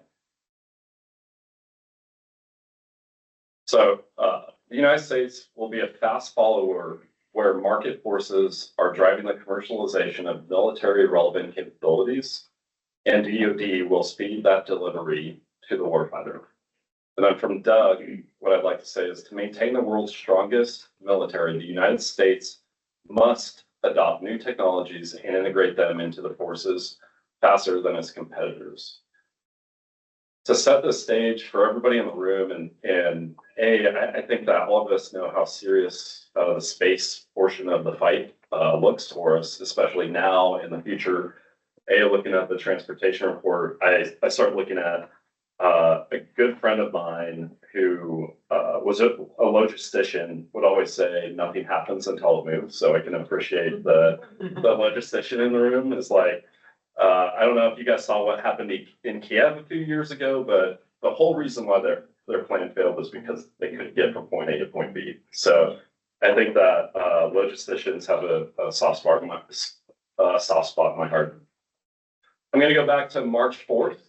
S10: So, the United States will be a fast follower where market forces are driving the commercialization of military relevant capabilities, and DoD will speed that delivery to the warfighter. And then from Doug, what I'd like to say is to maintain the world's strongest military, the United States must adopt new technologies and integrate them into the forces faster than its competitors. To set the stage for everybody in the room, I think that all of us know how serious the space portion of the fight looks for us, especially now in the future. Looking at the transportation report, I start looking at a good friend of mine who was a logistician would always say nothing happens until it moves. So I can appreciate the logistician in the room is like, I don't know if you guys saw what happened in Kiev a few years ago, but the whole reason why their plan failed was because they couldn't get from point A to point B. So I think that logisticians have a soft spot in my heart. I'm going to go back to March 4th.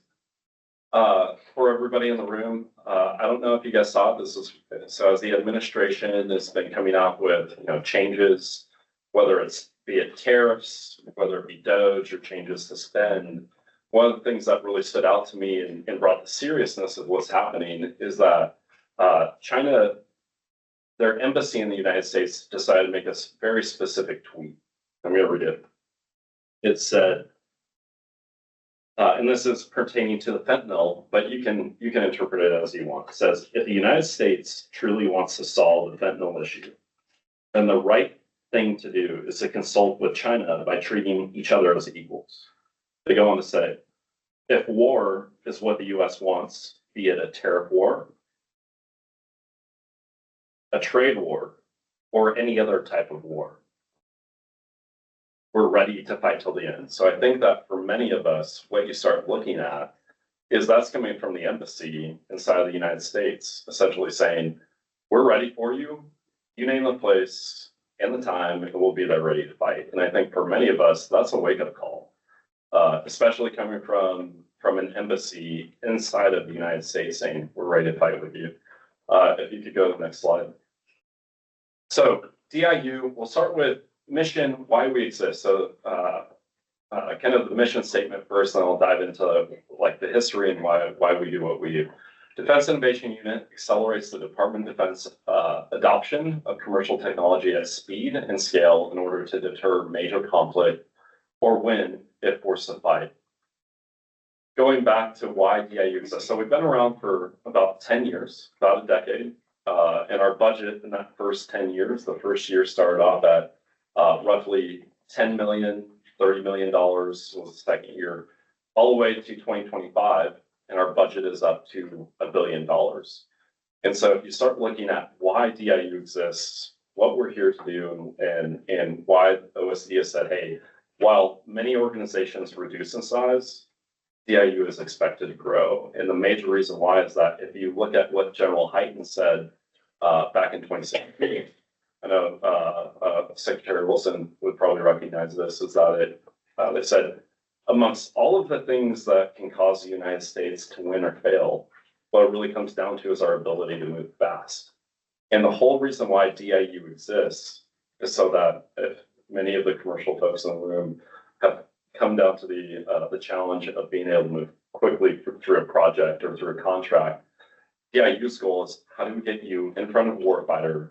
S10: For everybody in the room, I don't know if you guys saw it. So as the administration has been coming out with changes, whether it's be it tariffs, whether it be DOGE or changes to spend. One of the things that really stood out to me and brought the seriousness of what's happening is that China, their embassy in the United States decided to make a very specific tweet. I'm going to read it. It said, and this is pertaining to the fentanyl, but you can interpret it as you want. It says, if the United States truly wants to solve the fentanyl issue, then the right thing to do is to consult with China by treating each other as equals. They go on to say, if war is what the US wants, be it a tariff war, a trade war, or any other type of war, we're ready to fight till the end. So I think that for many of us, what you start looking at is that's coming from the embassy inside of the United States, essentially saying, we're ready for you. You name the place and the time, and we'll be there ready to fight. And I think for many of us, that's a wake-up call, especially coming from an embassy inside of the United States saying, we're ready to fight with you. If you could go to the next slide. So DIU, we'll start with mission, why we exist. So kind of the mission statement first, and I'll dive into like the history and why we do what we do. Defense Innovation Unit accelerates the Department of Defense adoption of commercial technology at speed and scale in order to deter major conflict or win if forced to fight. Going back to why DIU exists. So we've been around for about 10 years, about a decade. And our budget in that first 10 years, the first year started off at roughly $10 million, $30 million was the second year, all the way to 2025. And our budget is up to $1 billion. And so if you start looking at why DIU exists, what we're here to do, and why OSD has said, hey, while many organizations reduce in size, DIU is expected to grow. And the major reason why is that if you look at what General Hyten said back in 2017, I know, Secretary Wilson would probably recognize this, is that they said amongst all of the things that can cause the United States to win or fail, what it really comes down to is our ability to move fast. And the whole reason why DIU exists is so that if many of the commercial folks in the room have come down to the challenge of being able to move quickly through a project or through a contract, DIU's goal is how do we get you in front of a warfighter,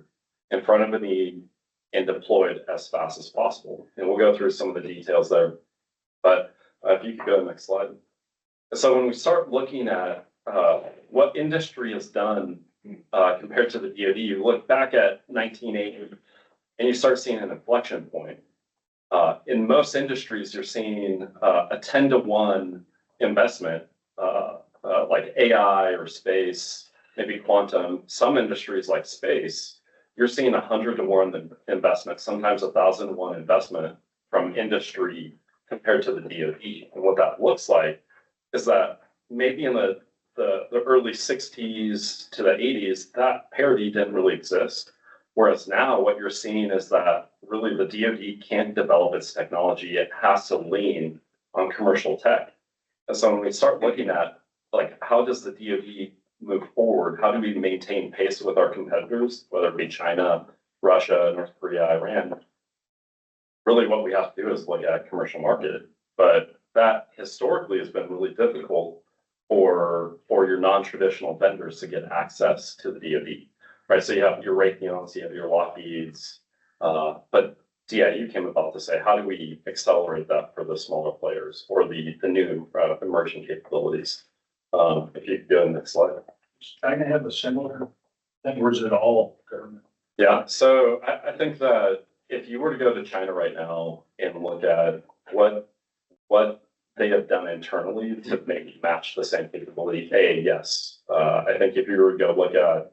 S10: in front of a need, and deployed as fast as possible. And we'll go through some of the details there. But if you could go to the next slide. So when we start looking at what industry has done compared to the DoD, you look back at 1980 and you start seeing an inflection point. In most industries, you're seeing a 10-to-1 investment, like AI or space, maybe quantum. Some industries like space, you're seeing 100-to-1 investment, sometimes 1,000-to-1 investment from industry compared to the DoD. And what that looks like is that maybe in the early 60s to the 80s, that parity didn't really exist. Whereas now what you're seeing is that really the DoD can't develop its technology. It has to lean on commercial tech. And so when we start looking at like, how does the DoD move forward? How do we maintain pace with our competitors, whether it be China, Russia, North Korea, Iran? Really what we have to do is look at commercial market. But that historically has been really difficult for your non-traditional vendors to get access to the DoD, right? So you have your Raytheons, you have your Lockheeds, but DIU came about to say, how do we accelerate that for the smaller players or the new emerging capabilities? If you could go to the next slide.
S8: Does China have a similar thing, or is it all government?
S10: Yeah, so I think that if you were to go to China right now and look at what they have done internally to maybe match the same capability, yes. I think if you were to go look at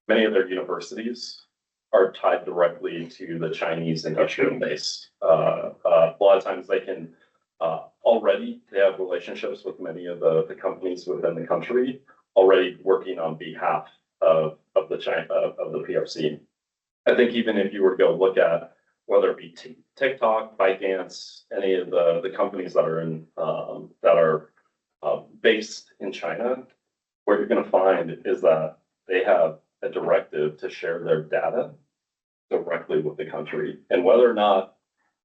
S10: many of their universities are tied directly to the Chinese industrial base. A lot of times they can already, they have relationships with many of the companies within the country already working on behalf of the PRC. I think even if you were to go look at whether it be TikTok, ByteDance, any of the companies that are based in China, what you're going to find is that they have a directive to share their data directly with the country, and whether or not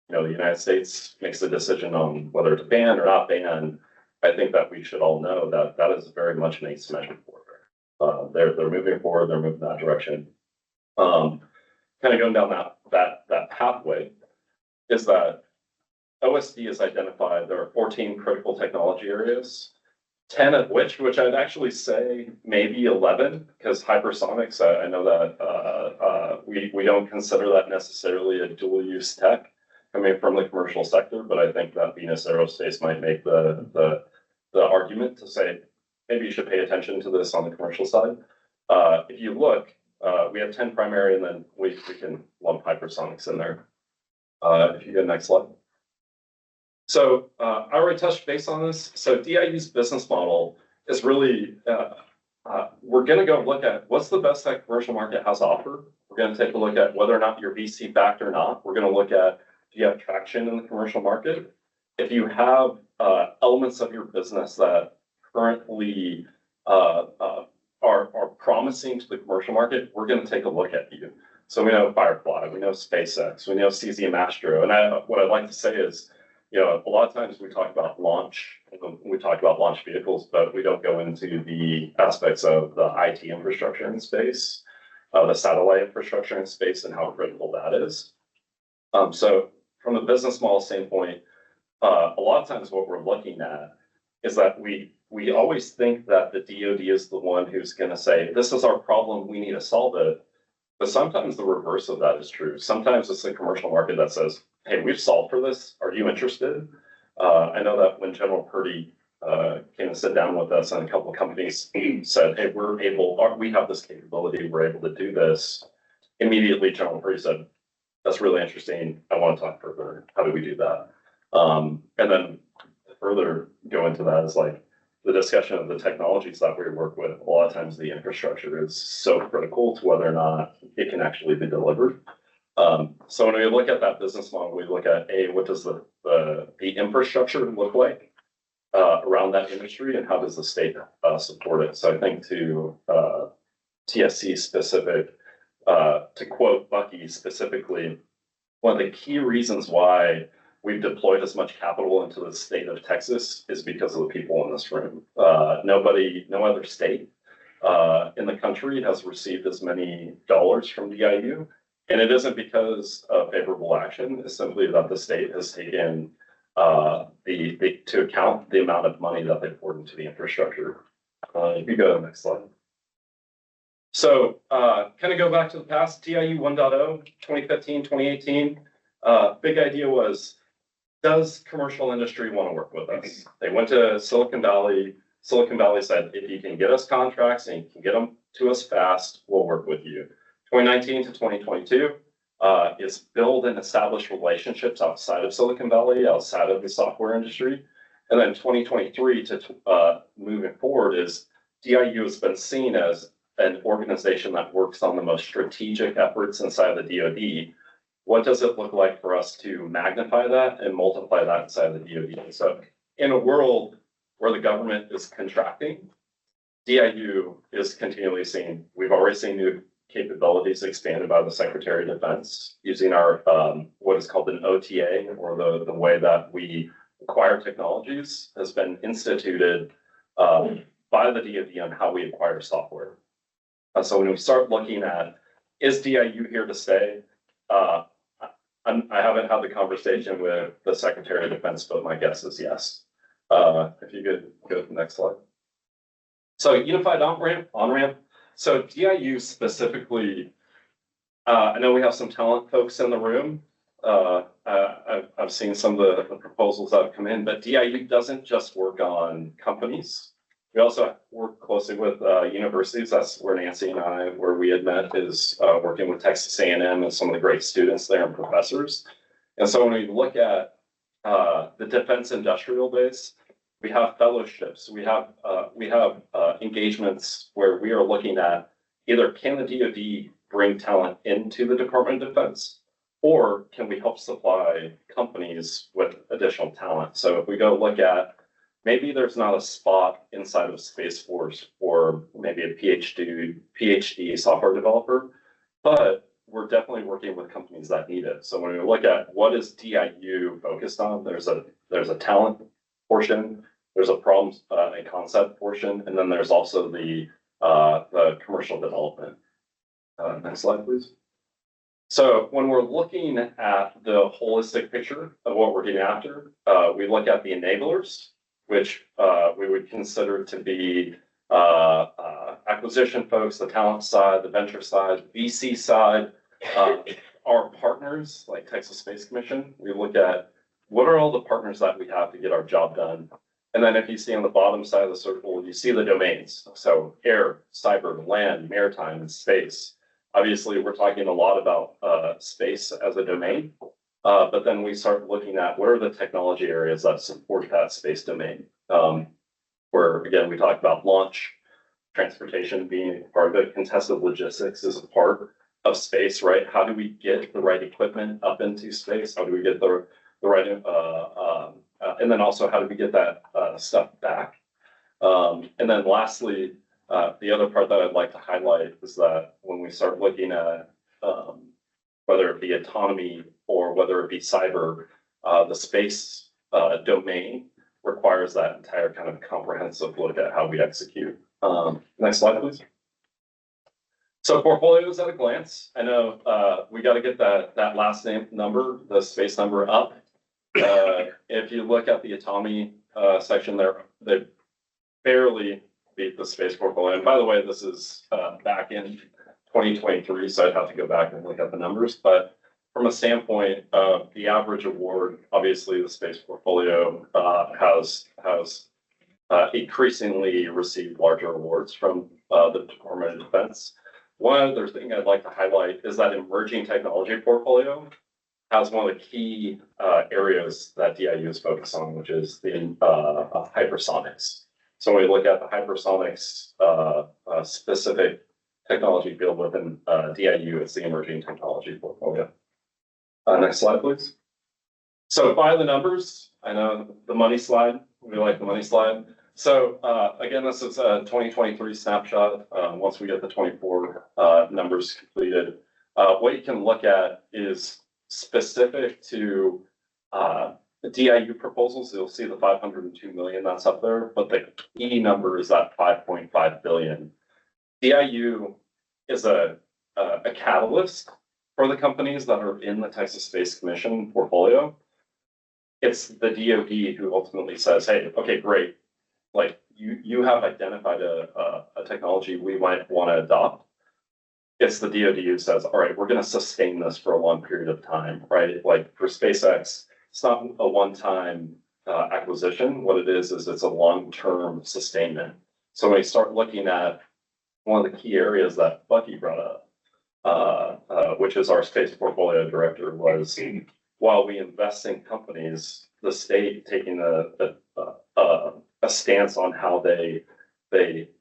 S10: the United States makes the decision on whether to ban or not ban, I think that we should all know that that is very much an asymmetric warfare. They're moving forward, they're moving that direction. Kind of going down that pathway is that OSD has identified there are 14 critical technology areas, 10 of which I'd actually say maybe 11, because hypersonics, I know that we don't consider that necessarily a dual use tech coming from the commercial sector, but I think that Venus Aerospace might make the argument to say, maybe you should pay attention to this on the commercial side. If you look, we have 10 primary, and then we can lump hypersonics in there. If you go next slide. So I already touched base on this. So DIU's business model is really, we're going to go look at what's the best that commercial market has to offer. We're going to take a look at whether or not you're VC backed or not. We're going to look at, do you have traction in the commercial market? If you have elements of your business that currently are promising to the commercial market, we're going to take a look at you. So we know Firefly, we know SpaceX, we know CZM Astro. And what I'd like to say is, a lot of times we talk about launch, we talk about launch vehicles, but we don't go into the aspects of the IT infrastructure in space, the satellite infrastructure in space, and how critical that is. So from a business model standpoint, a lot of times what we're looking at is that we always think that the DoD is the one who's going to say, this is our problem, we need to solve it. But sometimes the reverse of that is true. Sometimes it's the commercial market that says, hey, we've solved for this. Are you interested? I know that when General Purdy came and sat down with us and a couple of companies said, hey, we have this capability, we're able to do this. Immediately, General Purdy said, that's really interesting. I want to talk further. How do we do that? And then further go into that is like the discussion of the technologies that we work with. A lot of times the infrastructure is so critical to whether or not it can actually be delivered. So when we look at that business model, we look at what does the infrastructure look like around that industry, and how does the state support it? So I think to TSC specific, to quote Bucky specifically, one of the key reasons why we've deployed as much capital into the state of Texas is because of the people in this room. No other state in the country has received as many dollars from DIU. And it isn't because of favorable action, it's simply that the state has taken to account the amount of money that they poured into the infrastructure. If you go to the next slide. So kind of go back to the past, DIU 1.0, 2015, 2018. Big idea was, does commercial industry want to work with us? They went to Silicon Valley. Silicon Valley said, if you can get us contracts and you can get them to us fast, we'll work with you. 2019 to 2022 is build and establish relationships outside of Silicon Valley, outside of the software industry. And then 2023 to moving forward is DIU has been seen as an organization that works on the most strategic efforts inside the DoD. What does it look like for us to magnify that and multiply that inside the DoD? So in a world where the government is contracting, DIU is continually seeing, we've already seen new capabilities expanded by the Secretary of Defense using our what is called an OTA, or the way that we acquire technologies has been instituted by the DoD on how we acquire software. So when we start looking at, is DIU here to stay? I haven't had the conversation with the Secretary of Defense, but my guess is yes. If you could go to the next slide. So unified on-ramp. So DIU specifically, I know we have some talent folks in the room. I've seen some of the proposals that have come in, but DIU doesn't just work on companies. We also work closely with universities. That's where Nancy and I, where we had met, is working with Texas A&M and some of the great students there and professors. And so when we look at the defense industrial base, we have fellowships, we have engagements where we are looking at either can the DoD bring talent into the Department of Defense, or can we help supply companies with additional talent? So if we go look at, maybe there's not a spot inside of Space Force for maybe a PhD software developer, but we're definitely working with companies that need it. So when we look at what is DIU focused on, there's a talent portion, there's a problems and concept portion, and then there's also the commercial development. Next slide, please. So when we're looking at the holistic picture of what we're getting after, we look at the enablers, which we would consider to be acquisition folks, the talent side, the venture side, VC side, our partners like Texas Space Commission. We look at what are all the partners that we have to get our job done. And then if you see on the bottom side of the circle, you see the domains. So air, cyber, land, maritime, and space. Obviously, we're talking a lot about space as a domain, but then we start looking at what are the technology areas that support that space domain. Where again, we talked about launch, transportation being part of it, contested logistics is a part of space, right? How do we get the right equipment up into space? How do we get the right, and then also how do we get that stuff back? And then lastly, the other part that I'd like to highlight is that when we start looking at whether it be autonomy or whether it be cyber, the space domain requires that entire kind of comprehensive look at how we execute. Next slide, please. So portfolios at a glance. I know we got to get that last name number, the space number up. If you look at the autonomy section there, they barely beat the space portfolio. And by the way, this is back in 2023, so I'd have to go back and look at the numbers. But from a standpoint of the average award, obviously the space portfolio has increasingly received larger awards from the Department of Defense. One other thing I'd like to highlight is that emerging technology portfolio has one of the key areas that DIU is focused on, which is the hypersonics. So when we look at the hypersonics specific technology field within DIU, it's the emerging technology portfolio. Next slide, please. So by the numbers, I know the money slide, we like the money slide. So again, this is a 2023 snapshot. Once we get the 24 numbers completed, what you can look at is specific to the DIU proposals. You'll see the 502 million that's up there, but the key number is that 5.5 billion. DIU is a catalyst for the companies that are in the Texas Space Commission portfolio. It's the DoD who ultimately says, hey, okay, great. Like you have identified a technology we might want to adopt. It's the DoD who says, all right, we're going to sustain this for a long period of time, right? Like for SpaceX, it's not a one-time acquisition. What it is it's a long-term sustainment. So when you start looking at one of the key areas that Bucky brought up, which is our space portfolio director, was while we invest in companies, the state taking a stance on how they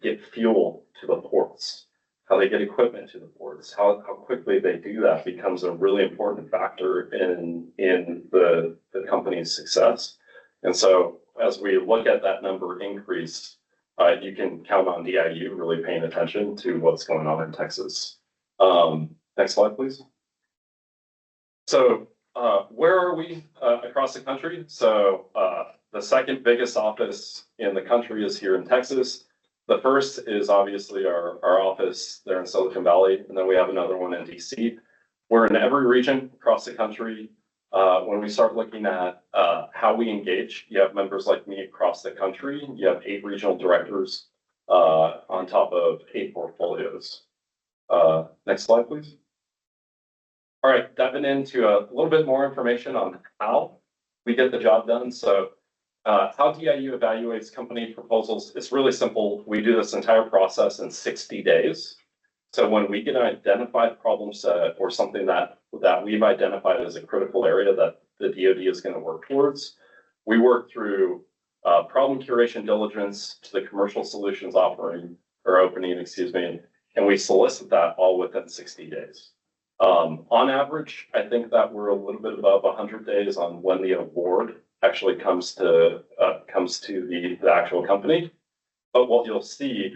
S10: get fuel to the ports, how they get equipment to the ports, how quickly they do that becomes a really important factor in the company's success. And so as we look at that number increase, you can count on DIU really paying attention to what's going on in Texas. Next slide, please. So where are we across the country? So the second biggest office in the country is here in Texas. The first is obviously our office there in Silicon Valley, and then we have another one in DC. We're in every region across the country. When we start looking at how we engage, you have members like me across the country. You have 8 regional directors on top of 8 portfolios. Next slide, please. All right, diving into a little bit more information on how we get the job done. So how DIU evaluates company proposals, it's really simple. We do this entire process in 60 days. So when we get an identified problem set or something that we've identified as a critical area that the DoD is going to work towards, we work through problem curation diligence to the commercial solutions opening, and we solicit that all within 60 days. On average, I think that we're a little bit above 100 days on when the award actually comes to the actual company. But what you'll see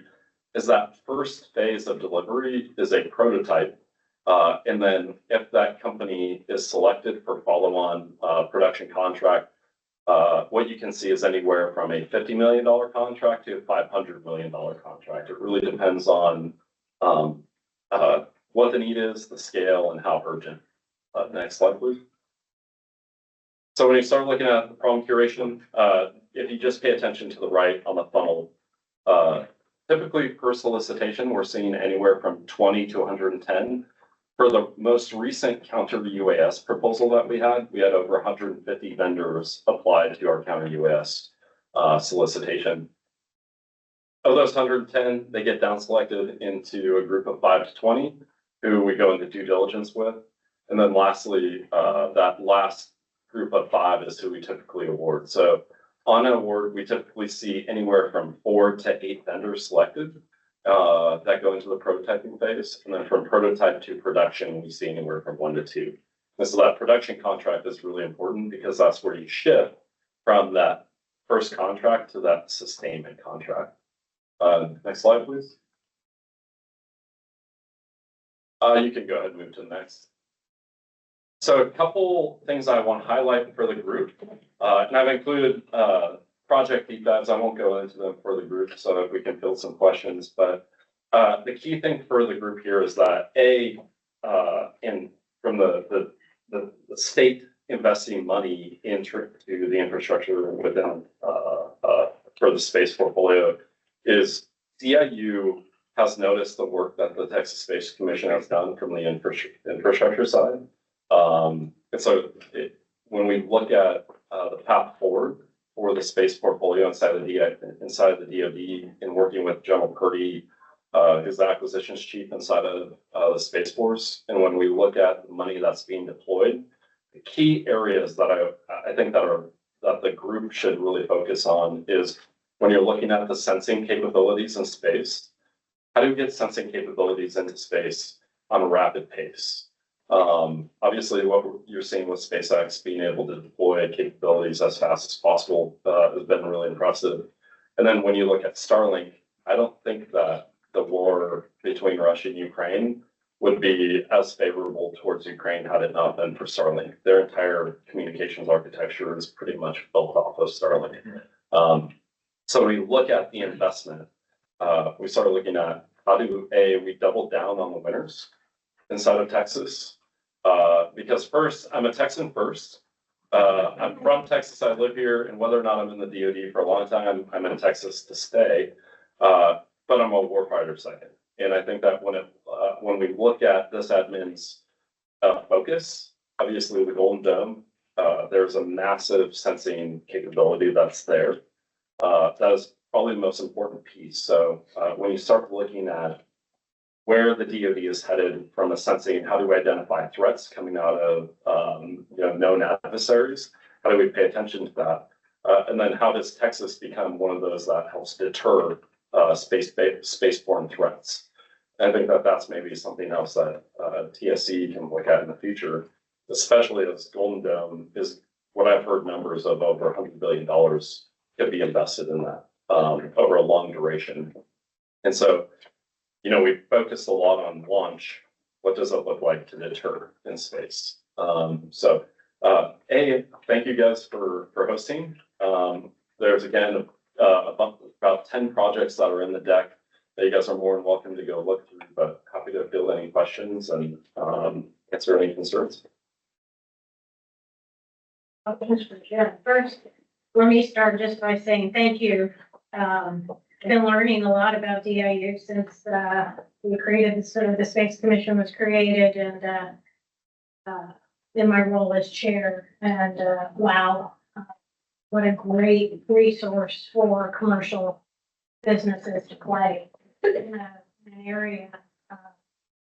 S10: is that first phase of delivery is a prototype. And then if that company is selected for follow-on production contract, what you can see is anywhere from a $50 million contract to a $500 million contract. It really depends on what the need is, the scale, and how urgent. Next slide, please. So when you start looking at the problem curation, if you just pay attention to the right on the funnel, typically per solicitation, we're seeing anywhere from 20 to 110. For the most recent counter UAS proposal that we had over 150 vendors applied to our counter UAS solicitation. Of those 110, they get down selected into a group of 5 to 20 who we go into due diligence with. And then lastly, that last group of 5 is who we typically award. So on an award, we typically see anywhere from 4 to 8 vendors selected that go into the prototyping phase. And then from prototype to production, we see anywhere from 1 to 2. And so that production contract is really important because that's where you shift from that first contract to that sustainment contract. Next slide, please. You can go ahead and move to the next. So a couple things I want to highlight for the group, and I've included project deep dives. I won't go into them for the group so that we can field some questions, but the key thing for the group here is that from the state investing money into the infrastructure within for the space portfolio is DIU has noticed the work that the Texas Space Commission has done from the infrastructure side. And so when we look at the path forward for the space portfolio inside the DoD and working with General Purdy, who's the acquisitions chief inside of the Space Force, and when we look at the money that's being deployed, the key areas that I think that the group should really focus on is when you're looking at the sensing capabilities in space. How do we get sensing capabilities into space on a rapid pace? Obviously, what you're seeing with SpaceX being able to deploy capabilities as fast as possible has been really impressive. And then when you look at Starlink, I don't think that the war between Russia and Ukraine would be as favorable towards Ukraine had it not been for Starlink. Their entire communications architecture is pretty much built off of Starlink. So when we look at the investment, we started looking at how do we double down on the winners inside of Texas. Because first, I'm a Texan first. I'm from Texas, I live here, and whether or not I'm in the DoD for a long time, I'm in Texas to stay. But I'm a warfighter second. And I think that when we look at this admin's focus, obviously the Golden Dome, there's a massive sensing capability that's there. That is probably the most important piece. So when you start looking at where the DoD is headed from a sensing, how do we identify threats coming out of known adversaries? How do we pay attention to that? And then how does Texas become one of those that helps deter spaceborne threats? And I think that that's maybe something else that TSC can look at in the future, especially as Golden Dome is what I've heard numbers of over $100 billion could be invested in that over a long duration. And so, we focused a lot on launch. What does it look like to deter in space? Thank you guys for hosting. There's again about 10 projects that are in the deck that you guys are more than welcome to go look through, but happy to field any questions and answer any concerns.
S1: First, let me start just by saying thank you. I've been learning a lot about DIU since we created the Space Commission was created and in my role as chair. And wow, what a great resource for commercial businesses to play in an area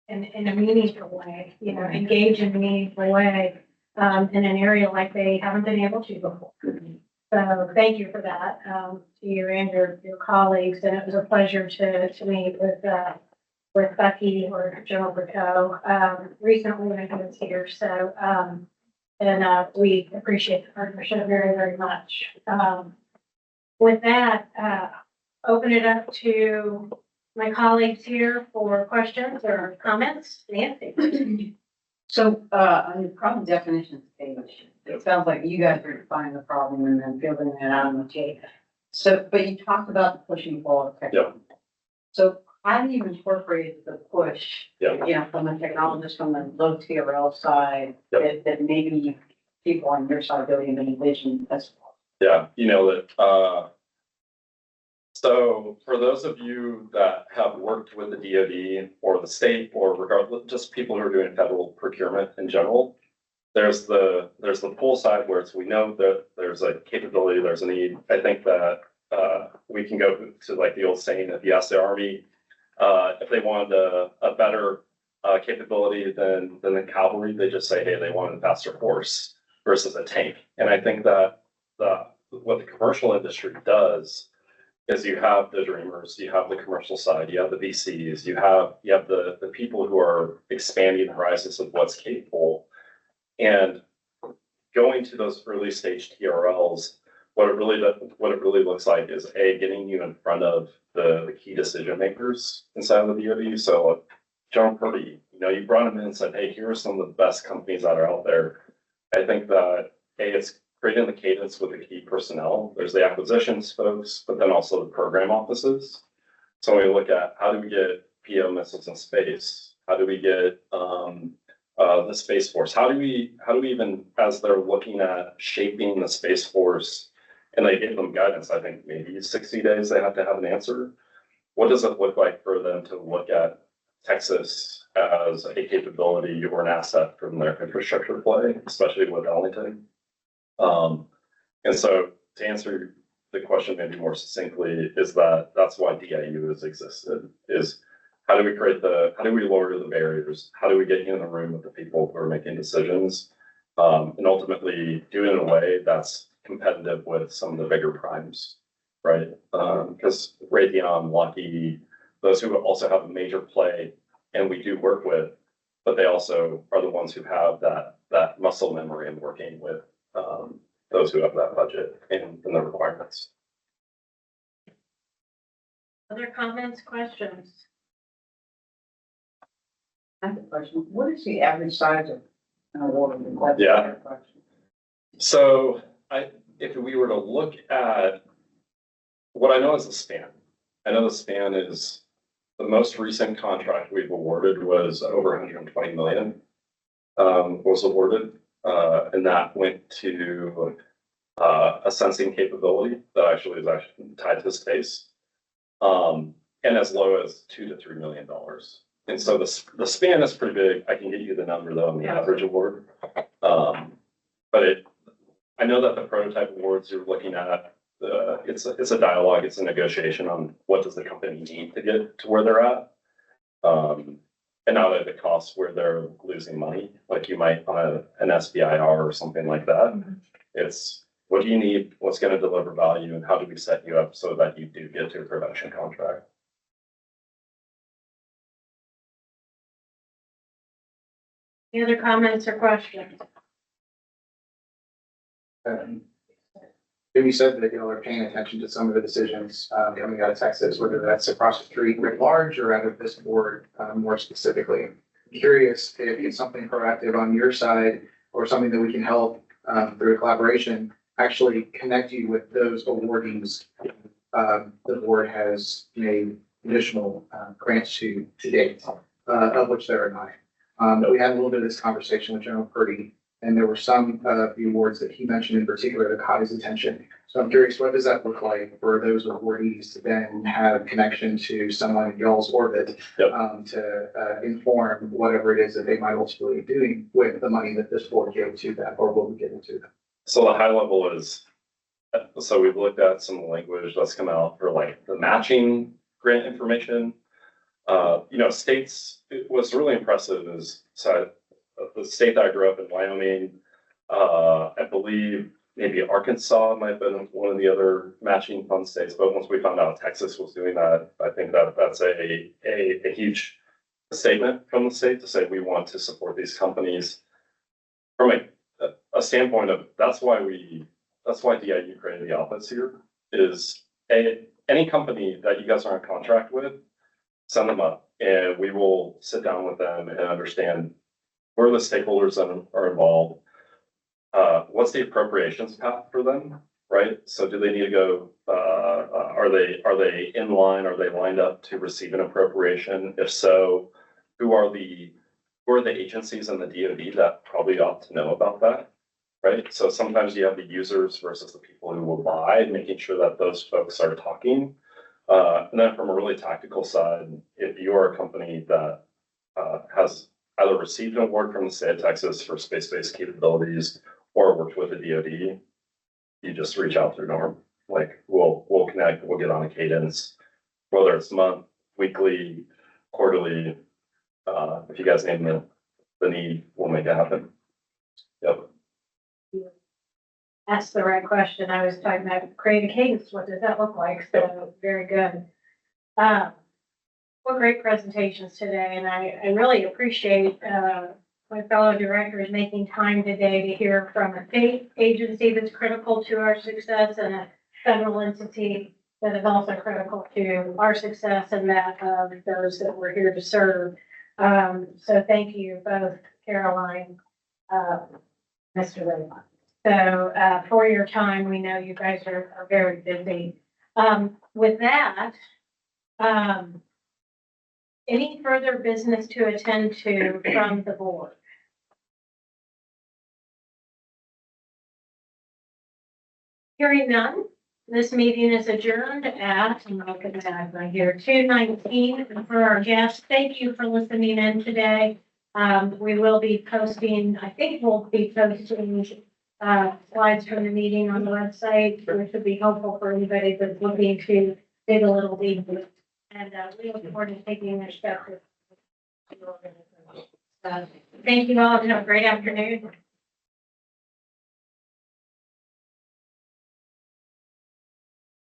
S1: in a meaningful way, engage in a meaningful way in an area like they haven't been able to before. So thank you for that, to you and your colleagues. And it was a pleasure to meet with Becky or General Bricoe recently when he was here. So, and we appreciate the partnership very, very much. With that, open it up to my colleagues here for questions or comments. Nancy.
S11: So, on the problem definitions page, it sounds like you guys are defining the problem and then building it out on the tape. So, but you talked about the push and pull effect.
S10: Yep.
S11: So how do you incorporate the push,
S10: Yep.
S11: From the technologist, from the low TRL side,
S10: Yep.
S11: that maybe people on your side don't even envision as well?
S10: Yeah, you know that. So for those of you that have worked with the DoD or the state or regardless, just people who are doing federal procurement in general, there's the pull side where we know that there's a capability, there's a need. I think that we can go to like the old saying if you ask the Army if they wanted a better capability than the cavalry, they just say, hey, they want a faster horse versus a tank. And I think that what the commercial industry does is you have the dreamers, you have the commercial side, you have the VCs, you have the people who are expanding the horizons of what's capable. And going to those early stage TRLs, what it really looks like is getting you in front of the key decision makers inside of the DoD. So John Purdy, you brought him in and said, hey, here are some of the best companies that are out there. I think that it's creating the cadence with the key personnel. There's the acquisitions folks, but then also the program offices. So when we look at how do we get PO missiles in space? How do we get the Space Force? How do we even, as they're looking at shaping the Space Force, and they gave them guidance, I think maybe 60 days they have to have an answer. What does it look like for them to look at Texas as a capability or an asset from their infrastructure play, especially with Ellington? And so to answer the question maybe more succinctly is that's why DIU has existed, is how do we lower the barriers? How do we get you in the room with the people who are making decisions? And ultimately do it in a way that's competitive with some of the bigger primes, right? Because Raytheon, Lockheed, those who also have a major play and we do work with, but they also are the ones who have that muscle memory in working with, those who have that budget and the requirements.
S1: Other comments, questions?
S11: I have a question. What is the average size of an award?
S10: Yeah. So if we were to look at what I know is the span, I know the span is the most recent contract we've awarded was over 120 million, was awarded. And that went to, a sensing capability that actually is actually tied to space. And as low as $2 to $3 million. And so the span is pretty big. I can get you the number though on the average award. But I know that the prototype awards you're looking at, it's a dialogue, it's a negotiation on what does the company need to get to where they're at. And not at the cost where they're losing money, like you might on an SBIR or something like that. It's what do you need, what's going to deliver value, and how do we set you up so that you do get to a production contract.
S1: Any other comments or questions?
S2: You said that y'all are paying attention to some of the decisions coming out of Texas, whether that's across the street writ large or out of this board more specifically. I'm curious if it's something proactive on your side or something that we can help through a collaboration actually connect you with those awardees. The board has made additional grants to date, of which there are 9. We had a little bit of this conversation with General Purdy, and there were some of the awards that he mentioned in particular that caught his attention. So I'm curious, what does that look like for those awardees to then have connection to someone in y'all's orbit to inform whatever it is that they might ultimately be doing with the money that this board gave to them or will be given to them?
S10: So the high level is, so we've looked at some language that's come out for like the matching grant information. States, what's really impressive is, so the state that I grew up in, Wyoming, I believe maybe Arkansas might have been one of the other matching fund states, but once we found out Texas was doing that, I think that's a huge statement from the state to say we want to support these companies from a standpoint of that's why DIU created the office here is any company that you guys are in contract with, send them up and we will sit down with them and understand who are the stakeholders that are involved. What's the appropriations path for them, right? So do they need to go, are they in line? Are they lined up to receive an appropriation? If so, who are the agencies in the DoD that probably ought to know about that, right? So sometimes you have the users versus the people who will buy, making sure that those folks are talking. And then from a really tactical side, if you are a company that has either received an award from the state of Texas for space-based capabilities or worked with the DoD, you just reach out through Norm. Like we'll connect, we'll get on a cadence, whether it's month, weekly, quarterly. If you guys name the need, we'll make it happen. Yep.
S1: That's the right question. I was talking about create a cadence. What does that look like? So very good. What great presentations today. And I really appreciate my fellow directors making time today to hear from a state agency that's critical to our success and a federal entity that is also critical to our success and that of those that we're here to serve. So thank you both, Caroline, Mr. Raymond. So for your time, we know you guys are very busy. With that, any further business to attend to from the board? Hearing none, this meeting is adjourned at, I'm looking at right here, 2:19. And for our guests, thank you for listening in today. We will be posting, I think we'll be posting slides from the meeting on the website, which would be helpful for anybody that's looking to dig a little deeper. And we look forward to taking this step. Thank you all and have a great afternoon.